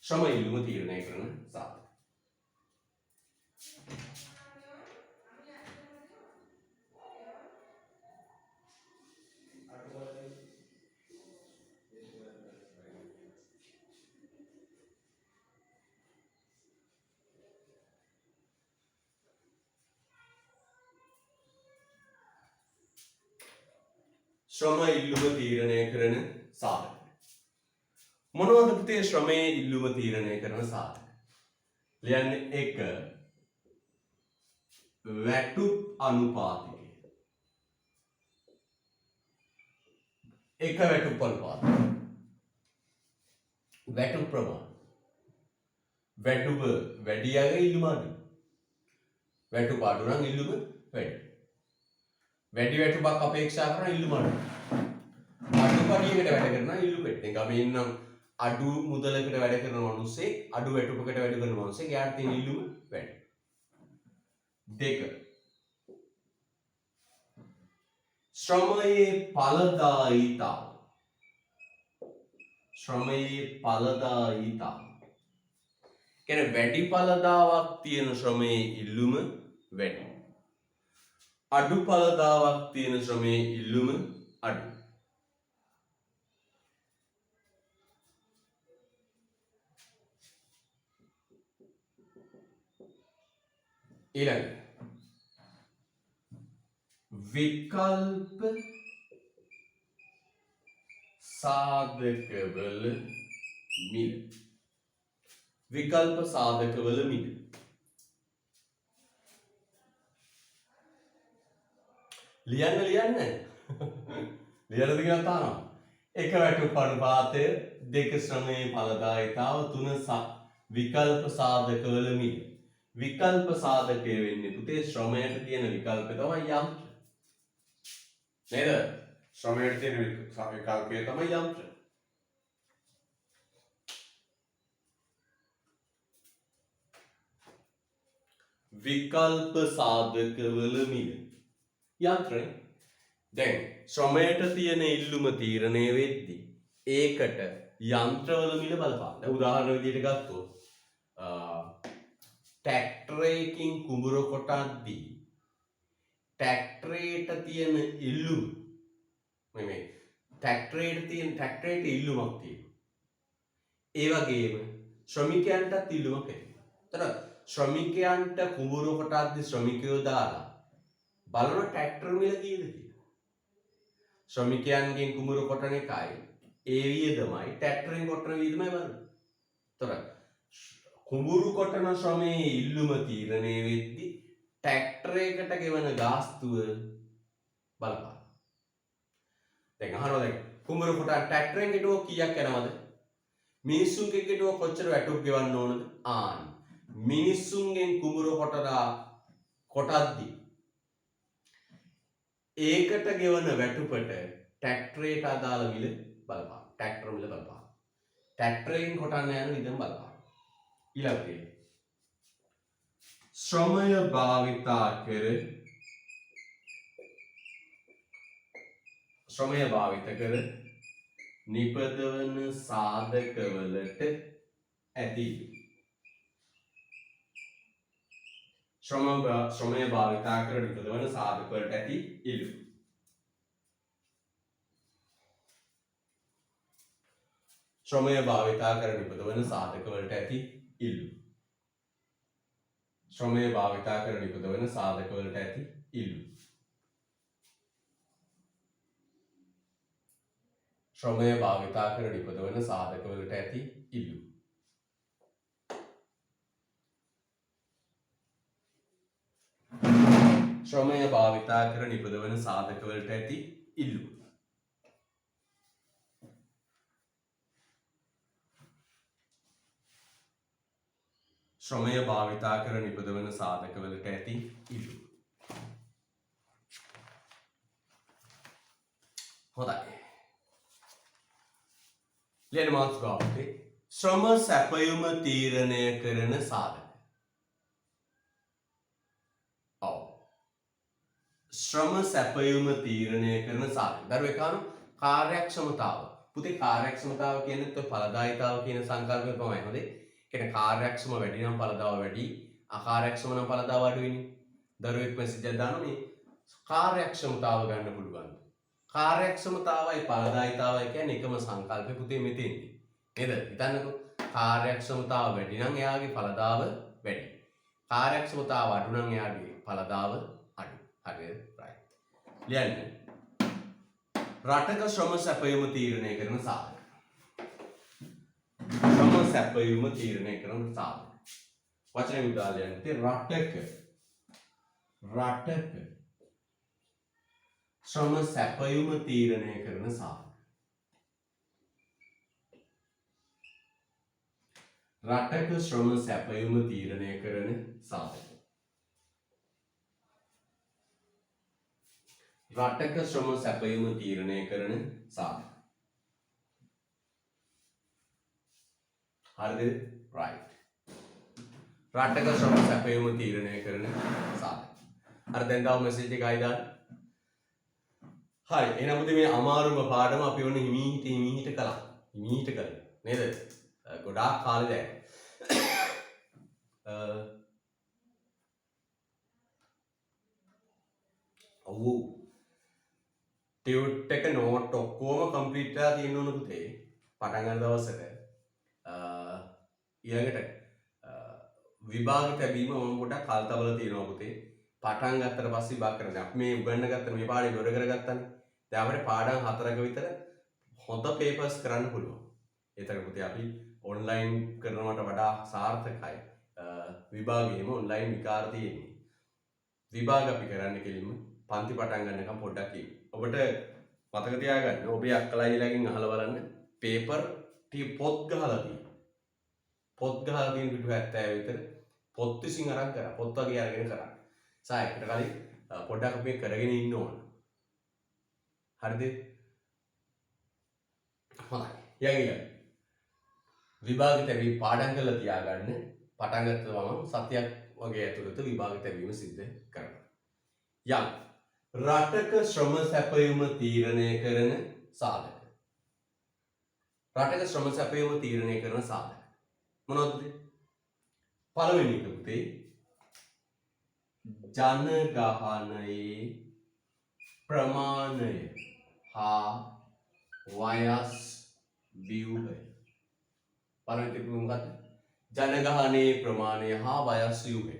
ශ්‍රම ඉල්ලුම තීරණය කරන සාධක. ශ්‍රම ඉල්ලුම තීරණය කරන සාධක. මොනවද පුතේ ශ්‍රමයේ ඉල්ලුම තීරණය කරන සාධක? ලියන්නේ 1 වැටුප් අනුපාතිකය. 1 වැටුප් අනුපාතය. වැටුප් ප්‍රමාණය. වැටුප වැඩි අය ඉල්ලුම අඩු. වැටුප අඩු නම් ඉල්ලුම වැඩි. වැඩි වැටුපක් අපේක්ෂා කරන ඉල්ලුම අඩු. අඩු පඩියකට වැඩ කරන ඉල්ලුම වැඩි. දැන් අපි ඉන්නම් අඩු මුදලකට වැඩ කරන මිනිස්සේ අඩු වැටුපකට වැඩ කරන මිනිස්සේ යාට තියෙන ඉල්ලුම වැඩි. 2 ශ්‍රමයේ ඵලදායීතාව. ශ්‍රමයේ ඵලදායීතාව. කියන්නේ වැඩි ඵලදාවක් තියෙන ශ්‍රමයේ ඉල්ලුම වැඩි. අඩු ඵලදාවක් තියෙන ශ්‍රමයේ ඉල්ලුම අඩු. ඊළඟ විකල්ප සාධකවල මිල. විකල්ප සාධකවල මිල. ලියන්න ලියන්න ලියන්න දිගට තානවා. එක වැටුප් අනුපාතය, දෙක ශ්‍රමයේ ඵලදායීතාව, තුන විකල්ප සාධකවල මිල. විකල්ප සාධකය වෙන්නේ පුතේ ශ්‍රමයට තියෙන විකල්පය තමයි යන්ත්‍ර. නේද? ශ්‍රමයට තියෙන විකල්පය තමයි යන්ත්‍ර. විකල්ප සාධකවල මිල. යන්ත්‍රය. දැන් ශ්‍රමයට තියෙන ඉල්ලුම තීරණය වෙද්දී ඒකට යන්ත්‍රවල මිල බලපාන. දැන් උදාහරණ විදිහට ගත්තොත් ට්‍රැක්ටරයකින් කුඹුර කොටද්දී ට්‍රැක්ටරේට තියෙන ඉල්ලුම මේ ට්‍රැක්ටරේට ඉල්ලුමක් තියෙනවා. ඒ වගේම ශ්‍රමිකයන්ටත් ඉල්ලුමක් තියෙනවා. ඒතර ශ්‍රමිකයන්ට කුඹුර කොටද්දී ශ්‍රමිකයෝ දාලා බලන ට්‍රැක්ටර මිල කීයද කියලා. ශ්‍රමිකයන්ගෙන් කුඹුර කොටන එකයි ඒ වියදමයි ට්‍රැක්ටරෙන් කොටන වියදමයි බලන්න. ඒතර කුඹුරු කොටන ශ්‍රමයේ ඉල්ලුම තීරණය වෙද්දී ට්‍රැක්ටරයකට ගෙවන ගාස්තුව බලපාන. දැන් අහනවා දැන් කුඹුරු කොටන ට්‍රැක්ටරෙන් ගෙටුව කීයක් යනවද? මිනිස්සුන්ගෙන් ගෙටුව කොච්චර වැටුප් ගෙවන්න ඕනද? මිනිස්සුන්ගෙන් කුඹුරු කොටද්දී ඒකට ගෙවන වැටුපට ට්‍රැක්ටරේට අදාළ මිල බලපාන. ට්‍රැක්ටර මිල බලපාන. ට්‍රැක්ටරයෙන් කොටන්න යන විදිහ බලපාන. ඊළඟට ශ්‍රමය භාවිතා කර නිපදවන සාධකවලට ඇති ශ්‍රමය භාවිතා කර නිපදවන සාධකවලට ඇති ඉල්ලුම. ශ්‍රමය භාවිතා කර නිපදවන සාධකවලට ඇති ඉල්ලුම. ශ්‍රමය භාවිතා කර නිපදවන සාධකවලට ඇති ඉල්ලුම. ශ්‍රමය භාවිතා කර නිපදවන සාධකවලට ඇති ඉල්ලුම. ශ්‍රමය භාවිතා කර නිපදවන සාධකවලට ඇති ඉල්ලුම. ශ්‍රමය භාවිතා කර නිපදවන සාධකවලට ඇති ඉල්ලුම. හොඳයි. ලියන මාතෘකාවකේ ශ්‍රම සැපයුම තීරණය කරන සාධක. ශ්‍රම සැපයුම තීරණය කරන සාධක. දරුවේ කාණු කාර්යක්ෂමතාව. පුතේ කාර්යක්ෂමතාව කියන්නේ ඵලදායීතාව කියන සංකල්පය තමයි. හොඳේ. කියන්නේ කාර්යක්ෂම වැඩි නම් ඵලදාව වැඩි, අකාර්යක්ෂම නම් ඵලදාව අඩු වෙන්නේ. දරුවෙක් මෙසේජ් එකක් දානවා මේ කාර්යක්ෂමතාව ගන්න පුළුවන්. කාර්යක්ෂමතාවයි ඵලදායීතාවයි කියන්නේ එකම සංකල්පේ පුතේ මෙතෙන්දී. නේද? හිතන්නකෝ කාර්යක්ෂමතාව වැඩි නම් එයාගේ ඵලදාව වැඩි. කාර්යක්ෂමතාව අඩු නම් එයාගේ ඵලදාව අඩු. හරිද? right. ලියන්න. රටක ශ්‍රම සැපයුම තීරණය කරන සාධක. ශ්‍රම සැපයුම තීරණය කරන සාධක. වචනේ උදාහරණයක් රටක ශ්‍රම සැපයුම තීරණය කරන සාධක. රටක ශ්‍රම සැපයුම තීරණය කරන සාධක. රටක ශ්‍රම සැපයුම තීරණය කරන සාධක. හරිද? right. රටක ශ්‍රම සැපයුම තීරණය කරන සාධක. අර දැන් තාම මෙසේජ් එකයි දාන්න. හරි. එහෙනම් පුතේ මේ අමාරුම පාඩම අපි ඔන්න හිමීට කළා. මීට කලින් නේද? ගොඩාක් කාලෙ දැන්. ඔව් ටියුට් එක නෝට් ඔක්කොම කම්ප්ලීට් වෙලා තියෙන්න ඕන පුතේ. පටන් ගන්න දවසට ඊළඟට විභාග තැබීම මම පොඩ්ඩක් කල් තබලා තියෙනවා පුතේ. පටන් ගත්තට පස්සේ විභාග කරනවා. අපි මේ උගන්න ගත්ත මේ පාඩේ ඉවර කරගත්තානේ. දැන් අපිට පාඩම් 4ක විතර හොඳ පේපර්ස් කරන්න පුළුවන්. ඒතර පුතේ අපි ඔන්ලයින් කරනවට වඩා සාර්ථකයි. විභාගයේම ඔන්ලයින් විකාර තියෙන්නේ. විභාග අපි කරන්නේ කෙලින්ම පන්ති පටන් ගන්නකම් පොඩ්ඩක් ඉන්න. ඔබට මතක තියාගන්න ඔබේ අක්කලායිලාගෙන් අහලා බලන්න පේපර් පොත් ගහලා තියෙනවා. පොත් ගහලා තියෙන පිටු 70 විතර පොත් විසින් අරන් කරා. පොත් වගේ අරගෙන කරා. සායකට කලින් පොඩ්ඩක් අපි කරගෙන ඉන්න ඕන. හරිද? හොඳයි. යගිය. විභාග තැබීම පාඩම් කරලා තියාගන්න. පටන් ගත්ත ගමන් සතියක් වගේ ඇතුළත විභාග තැබීම සිද්ධ කරනවා. යම් රටක ශ්‍රම සැපයුම තීරණය කරන සාධක. රටක ශ්‍රම සැපයුම තීරණය කරන සාධක. මොනවද? පළවෙනි එක පුතේ ජනගහනයේ ප්‍රමාණය හා වයස් ව්‍යුහය. පළවෙනි එක මොකක්ද? ජනගහනයේ ප්‍රමාණය හා වයස් ව්‍යුහය.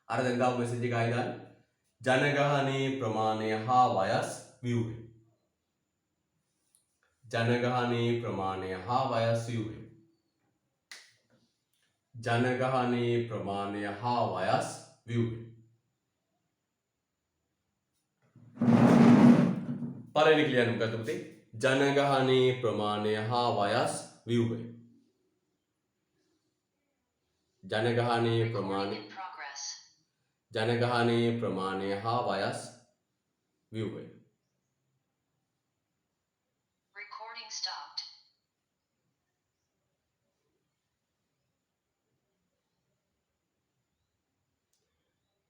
අර දැන් ගාව මෙසේජ් එක ආයි දාන්න. ජනගහනයේ ප්‍රමාණය හා වයස් ව්‍යුහය. ජනගහනයේ ප්‍රමාණය හා වයස් ව්‍යුහය. ජනගහනයේ ප්‍රමාණය හා වයස් ව්‍යුහය. පළවෙනි ක්ලියර් මොකක්ද පුතේ? ජනගහනයේ ප්‍රමාණය හා වයස් ව්‍යුහය. ජනගහනයේ ප්‍රමාණය හා වයස් ව්‍යුහය.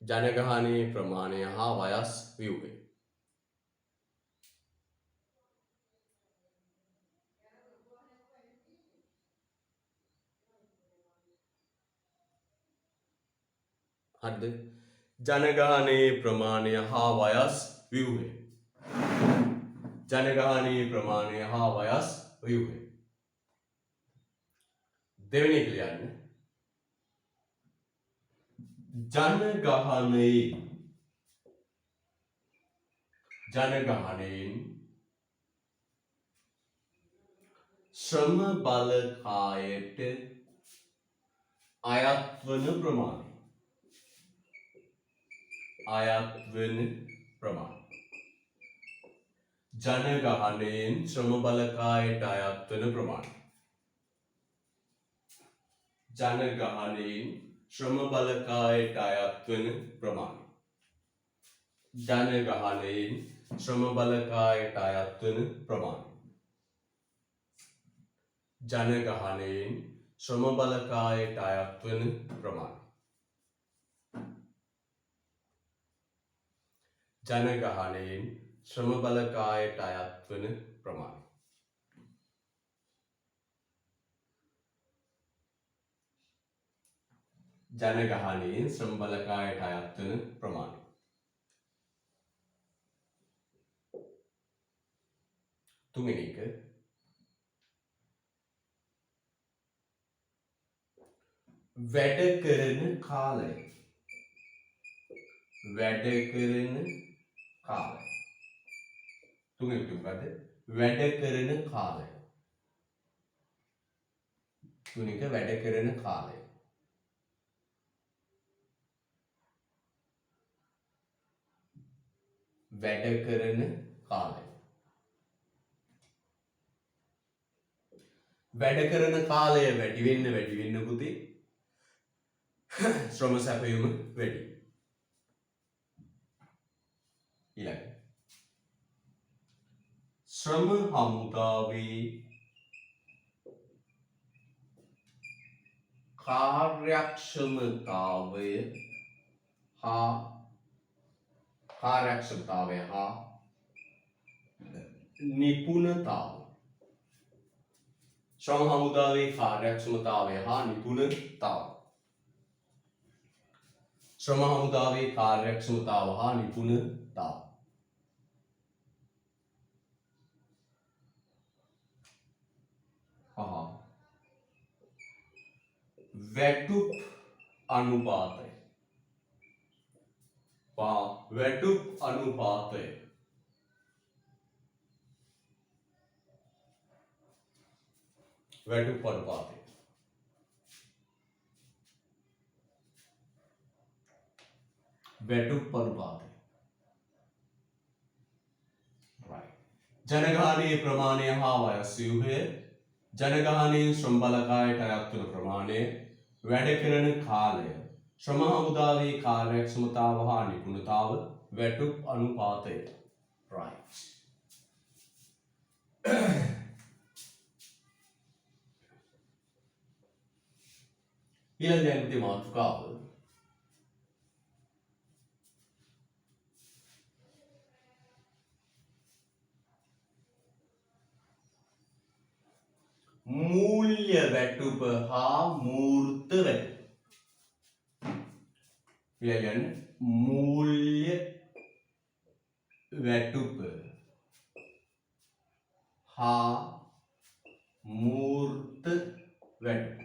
ජනගහනයේ ප්‍රමාණය හා වයස් ව්‍යුහය. හරිද? ජනගහනයේ ප්‍රමාණය හා වයස් ව්‍යුහය. ජනගහනයේ ප්‍රමාණය හා වයස් ව්‍යුහය. දෙවෙනි එක ලියන්න. ජනගහනයෙන් ශ්‍රම බලකායට අයත් වන ප්‍රමාණය. ජනගහනයෙන් ශ්‍රම බලකායට අයත් වන ප්‍රමාණය. ජනගහනයෙන් ශ්‍රම බලකායට අයත් වන ප්‍රමාණය. ජනගහනයෙන් ශ්‍රම බලකායට අයත් වන ප්‍රමාණය. ජනගහනයෙන් ශ්‍රම බලකායට අයත් වන ප්‍රමාණය. ජනගහනයෙන් ශ්‍රම බලකායට අයත් වන ප්‍රමාණය. ජනගහනයෙන් ශ්‍රම බලකායට අයත් වන ප්‍රමාණය. තුන්වෙනි එක වැඩ කරන කාලය. වැඩ කරන කාලය. තුන්වෙනි එක මොකද්ද? වැඩ කරන කාලය. තුන්වෙනි එක වැඩ කරන කාලය. වැඩ කරන කාලය. වැඩ කරන කාලය වැඩි වෙන්න පුතේ ශ්‍රම සැපයුම වැඩි. ඊළඟ ශ්‍රම හමුදාවේ කාර්යක්ෂමතාවය හා නිපුණතාව. ශ්‍රම හමුදාවේ කාර්යක්ෂමතාවය හා නිපුණතාව. ශ්‍රම හමුදාවේ කාර්යක්ෂමතාව හා නිපුණතාව. වැටුප් අනුපාතය. වැටුප් අනුපාතය. වැටුප් අනුපාතය. වැටුප් අනුපාතය. ජනගහනයේ ප්‍රමාණය හා වයස් ව්‍යුහය, ජනගහනයෙන් ශ්‍රම බලකායට අයත් වන ප්‍රමාණය, වැඩ කරන කාලය, ශ්‍රම හමුදාවේ කාර්යක්ෂමතාව හා නිපුණතාව, වැටුප් අනුපාතය. right. ඊළඟ දැනුමේ මාතෘකාව मूल्य වැටුප හා මූර්ත වැටුප. मूल्य වැටුප හා මූර්ත වැටුප.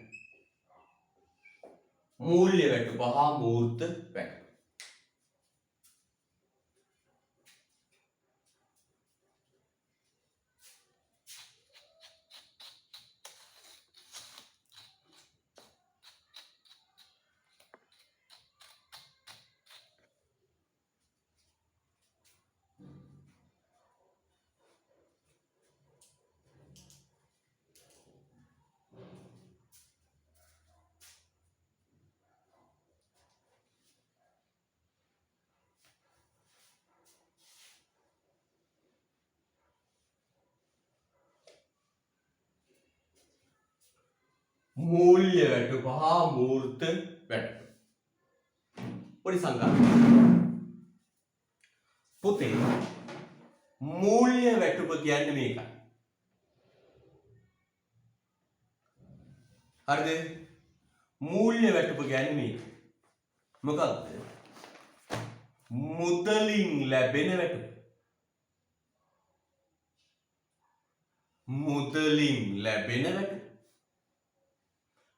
मूल्य වැටුප හා මූර්ත වැටුප. मूल्य වැටුප හා මූර්ත වැටුප. පොඩි සංග්‍රහයක්. පුතේ मूल्य වැටුප කියන්නේ මේකයි. හරිද? मूल्य වැටුප කියන්නේ මේක. මොකක්ද? මුදලින් ලැබෙන වැටුප. මුදලින් ලැබෙන වැටුප.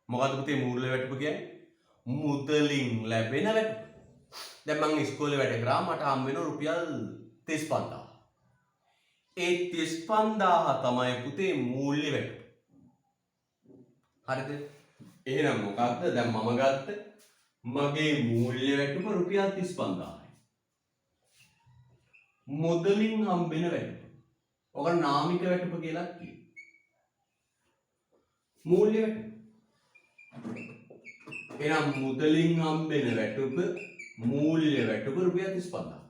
මොකද්ද පුතේ මූල්‍ය වැටුප කියන්නේ? මුදලින් ලැබෙන වැටුප. දැන් මම ඉස්කෝලේ වැඩ කරා මට හම් වෙන රුපියල් 35000. ඒ 35000 තමයි පුතේ මූල්‍ය වැටුප. හරිද? එහෙනම් මොකක්ද දැන් මම ගත්ත මගේ මූල්‍ය වැටුප රුපියල් 35000යි. මුදලින් හම්බෙන වැටුප. ඔක නාමික වැටුප කියලා කියනවා. මූල්‍ය වැටුප. එහෙනම් මුදලින් හම්බෙන වැටුප මූල්‍ය වැටුප රුපියල් 35000.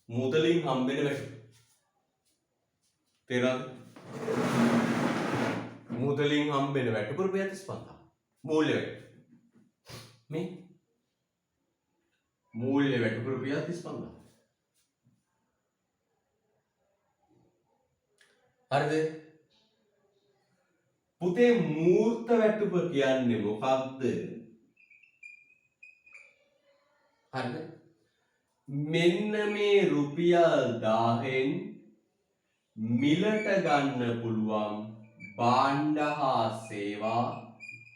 මුදලින් හම්බෙන වැටුප. තේරෙනවද? මුදලින් හම්බෙන වැටුප රුපියල් 35000. මූල්‍ය වැටුප. මේ මූල්‍ය වැටුප රුපියල් 35000. හරිද? පුතේ මූර්ත වැටුප කියන්නේ මොකක්ද? හරිද? මෙන්න මේ රුපියල් 1000න් මිලට ගන්න පුළුවන් භාණ්ඩ හා සේවා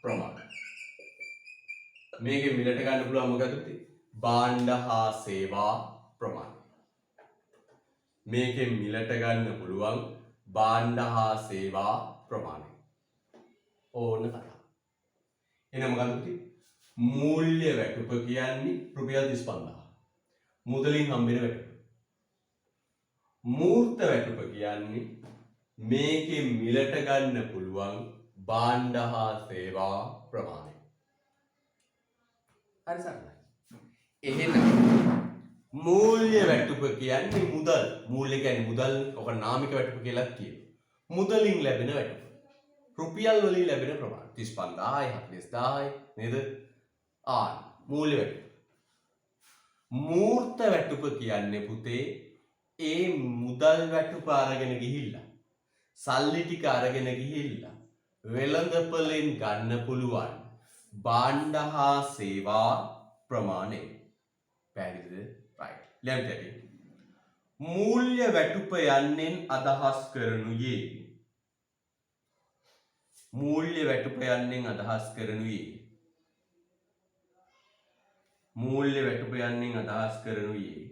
ප්‍රමාණය. මේකේ මිලට ගන්න පුළුවන් මොකද පුතේ? භාණ්ඩ හා සේවා ප්‍රමාණය. මේකේ මිලට ගන්න පුළුවන් භාණ්ඩ හා සේවා ප්‍රමාණය. ඕන කතාව. එහෙනම් මොකද පුතේ? මූල්‍ය වැටුප කියන්නේ රුපියල් 35000. මුදලින් හම්බෙන වැටුප. මූර්ත වැටුප කියන්නේ මේකේ මිලට ගන්න පුළුවන් භාණ්ඩ හා සේවා ප්‍රමාණය. හරි සරලයි. එහෙනම් මූල්‍ය වැටුප කියන්නේ මුදල්. මූල්‍ය කියන්නේ මුදල්. ඔක නාමික වැටුප කියලා කියනවා. මුදලින් ලැබෙන වැටුප. රුපියල් වලින් ලැබෙන ප්‍රමාණය 35000යි 40000යි නේද? මූල්‍ය වැටුප. මූර්ත වැටුප කියන්නේ පුතේ ඒ මුදල් වැටුප අරගෙන ගිහිල්ලා සල්ලි ටික අරගෙන ගිහිල්ලා වෙළඳපොලෙන් ගන්න පුළුවන් භාණ්ඩ හා සේවා ප්‍රමාණය. පැහැදිලිද? right. ලියන්න ඇති. මූල්‍ය වැටුප යන්නෙන් අදහස් කරනුයේ මූල්‍ය වැටුප යන්නෙන් අදහස් කරනුයේ මූල්‍ය වැටුප යන්නෙන් අදහස් කරනුයේ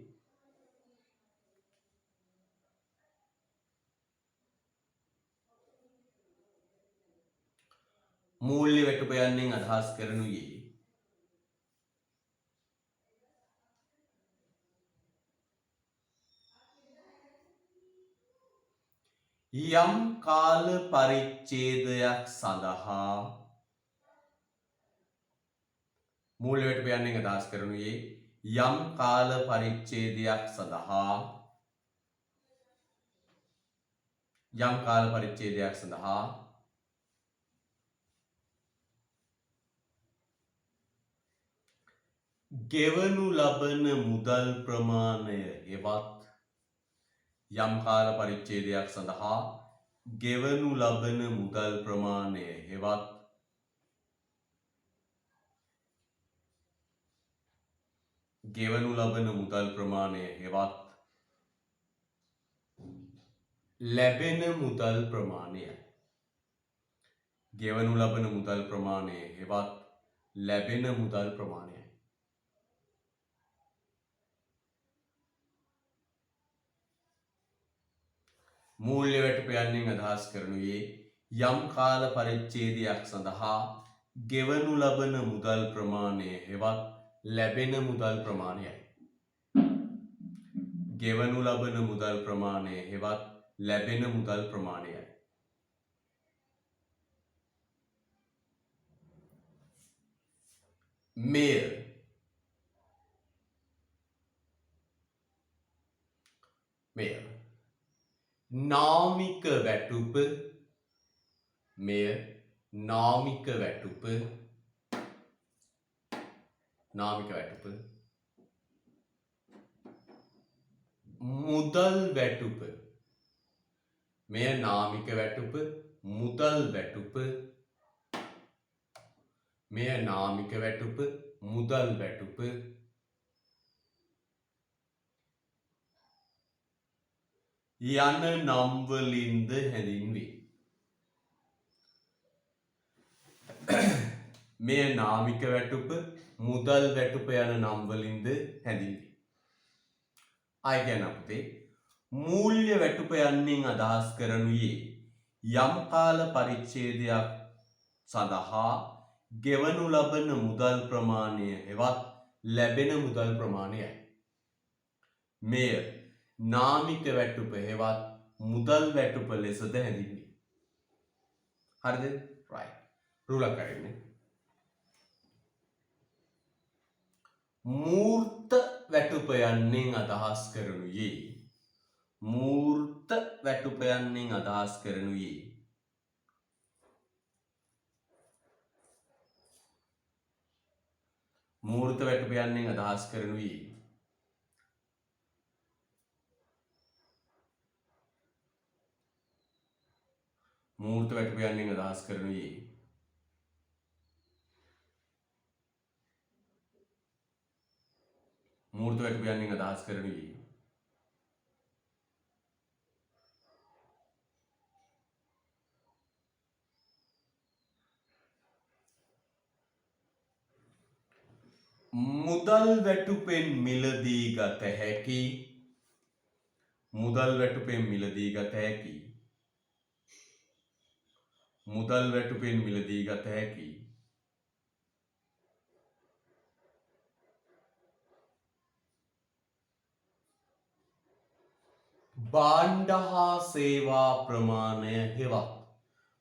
මූල්‍ය වැටුප යන්නෙන් අදහස් කරනුයේ යම් කාල පරිච්ඡේදයක් සඳහා මූල්‍ය වැටුප යන්නෙන් අදහස් කරනුයේ යම් කාල පරිච්ඡේදයක් සඳහා යම් කාල පරිච්ඡේදයක් සඳහා ගෙවනු ලබන මුදල් ප්‍රමාණය හෙවත් යම් කාල පරිච්ඡේදයක් සඳහා ගෙවනු ලබන මුදල් ප්‍රමාණය හෙවත් ගෙවනු ලබන මුදල් ප්‍රමාණය හෙවත් ලැබෙන මුදල් ප්‍රමාණයයි. ගෙවනු ලබන මුදල් ප්‍රමාණය හෙවත් ලැබෙන මුදල් ප්‍රමාණයයි. මූල්‍ය වැටුප යන්නෙන් අදහස් කරනුයේ යම් කාල පරිච්ඡේදයක් සඳහා ගෙවනු ලබන මුදල් ප්‍රමාණය හෙවත් ලැබෙන මුදල් ප්‍රමාණයයි. ගෙවනු ලබන මුදල් ප්‍රමාණය හෙවත් ලැබෙන මුදල් ප්‍රමාණයයි. මෙය නාමික වැටුප මෙය නාමික වැටුප මුදල් වැටුප මෙය නාමික වැටුප මුදල් වැටුප මෙය නාමික වැටුප මුදල් වැටුප යන නම් වලින්ද හැඳින්වේ. මෙය නාමික වැටුප මුදල් වැටුප යන නම් වලින්ද හැඳින්වේ. ආය කියන අපතේ මූල්‍ය වැටුප යන්නෙන් අදහස් කරනුයේ යම් කාල පරිච්ඡේදයක් සඳහා ගෙවනු ලබන මුදල් ප්‍රමාණය හෙවත් ලැබෙන මුදල් ප්‍රමාණයයි. මෙය නාමික වැටුප හෙවත් මුදල් වැටුප ලෙසද හැඳින්වේ. හරිද? right. රූලක් අරින්න. මූර්ත වැටුප යන්නෙන් අදහස් කරනුයේ මූර්ත වැටුප යන්නෙන් අදහස් කරනුයේ මූර්ත වැටුප යන්නෙන් අදහස් කරනුයේ මූර්ත වැටුප යන්නෙන් අදහස් කරනුයේ මූර්ත වැටුප යන්නෙන් අදහස් කරනුයේ මුදල් වැටුපෙන් මිලදී ගත හැකි මුදල් වැටුපෙන් මිලදී ගත හැකි මුදල් වැටුපෙන් මිලදී ගත හැකි භාණ්ඩ හා සේවා ප්‍රමාණය හෙවත්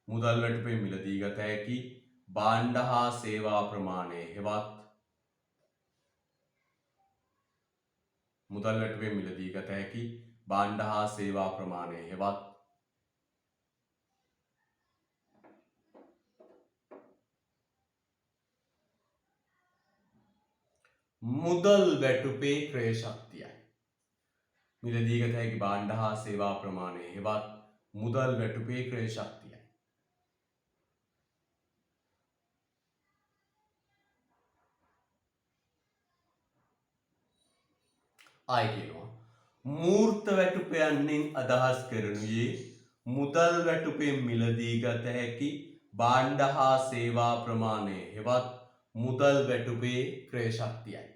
මුදල් වැටුපෙන් මිලදී ගත හැකි භාණ්ඩ හා සේවා ප්‍රමාණය හෙවත් මුදල් වැටුපෙන් මිලදී ගත හැකි භාණ්ඩ හා සේවා ප්‍රමාණය හෙවත් මුදල් වැටුපේ ක්‍රය ශක්තියයි. මිලදී ගත හැකි භාණ්ඩ හා සේවා ප්‍රමාණය හෙවත් මුදල් වැටුපේ ක්‍රය ශක්තියයි. ආයි කියනවා මූර්ත වැටුපයන්ෙන් අදහස් කරනුයේ මුදල් වැටුපෙන් මිලදී ගත හැකි භාණ්ඩ හා සේවා ප්‍රමාණය හෙවත් මුදල් වැටුපේ ක්‍රය ශක්තියයි.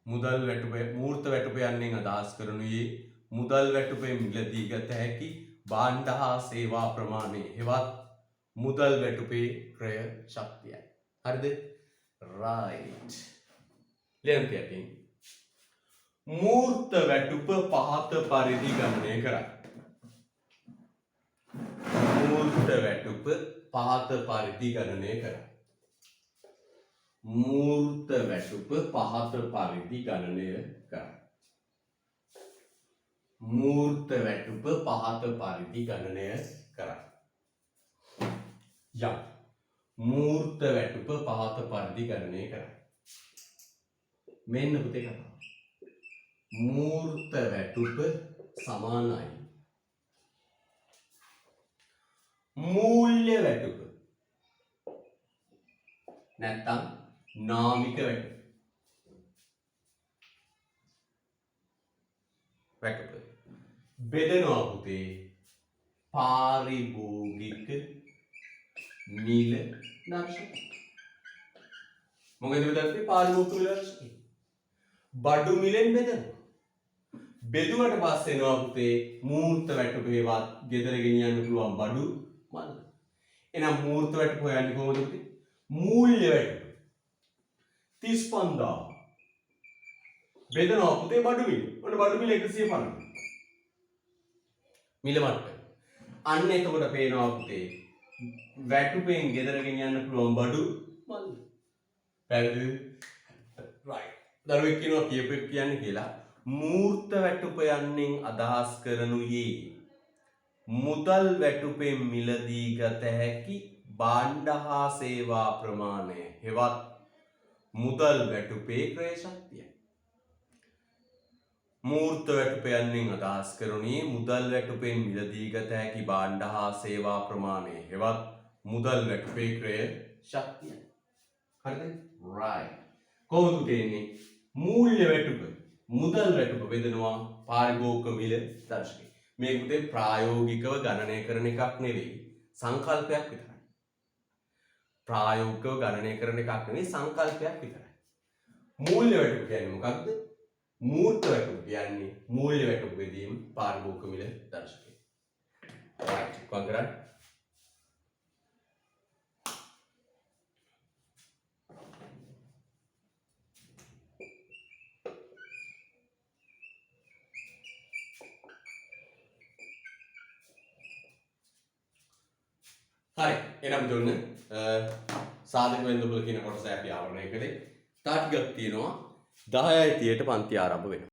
මුදල් වැටුපේ මූර්ත වැටුපයන්ෙන් අදහස් කරනුයේ මුදල් වැටුපෙන් මිලදී ගත හැකි භාණ්ඩ හා සේවා ප්‍රමාණය හෙවත් මුදල් වැටුපේ ක්‍රය ශක්තියයි. හරිද? right. ලියන්න තියකින් මූර්ත වැටුප පහත පරිදි ගණනය කරයි. මූර්ත වැටුප පහත පරිදි ගණනය කරයි. මූර්ත වැටුප පහත පරිදි ගණනය කරයි. මූර්ත වැටුප පහත පරිදි ගණනය කරයි. යම් මූර්ත වැටුප පහත පරිදි ගණනය කරයි. මෙන්න පුතේ කතාව. මූර්ත වැටුප සමානයි මූල්‍ය වැටුප නැත්තම් නාමික වැටුප බෙදනවා පුතේ පාරිභෝගික නිල දර්ශක. මොකද බෙදන්නේ? පාරිභෝගික නිල දර්ශක. බඩු මිලෙන් බෙදනවා. බෙදුවට පස්සේ එනවා පුතේ මූර්ත වැටුපේවත් ගෙදර ගෙනියන්න පුළුවන් බඩු මල්ල. එහෙනම් මූර්ත වැටුප හොයන්නේ කොහොමද පුතේ? මූල්‍ය වැටුප 35000. බෙදනවා පුතේ බඩු මිල. ඔන්න බඩු මිල 150. මිල මට්ටම. අන්න එතකොට පේනවා පුතේ වැටුපෙන් ගෙදර ගෙනියන්න පුළුවන් බඩු මල්ල. පැහැදිලිද? right. දරුවෙක් කියනවා කියපෙක් කියන්නේ කියලා මූර්ත වැටුපයන්ෙන් අදහස් කරනුයේ මුදල් වැටුපෙන් මිලදී ගත හැකි භාණ්ඩ හා සේවා ප්‍රමාණය හෙවත් මුදල් වැටුපේ ක්‍රය ශක්තියයි. මූර්ත වැටුපයන්ෙන් අදහස් කරනුයේ මුදල් වැටුපෙන් මිලදී ගත හැකි භාණ්ඩ හා සේවා ප්‍රමාණය හෙවත් මුදල් වැටුපේ ක්‍රය ශක්තියයි. හරිද? right. කොහොමද තියෙන්නේ? මූල්‍ය වැටුප මුදල් වැටුප බෙදනවා පාරිභෝගික මිල දර්ශකය. මේක පුතේ ප්‍රායෝගිකව ගණනය කරන එකක් නෙවෙයි සංකල්පයක් විතරයි. ප්‍රායෝගිකව ගණනය කරන එකක් නෙවෙයි සංකල්පයක් විතරයි. මූල්‍ය වැටුප කියන්නේ මොකක්ද? මූර්ත වැටුප කියන්නේ මූල්‍ය වැටුප බෙදීම පාරිභෝගික මිල දර්ශකය. right. කොහොමද? හරි එහෙනම් දුන්න සාධක වෙන්දුපල කියන කොටස අපි ආවරණය කළේ. තාටිකක් තියෙනවා 10යි 30ට පන්ති ආරම්භ වෙනවා.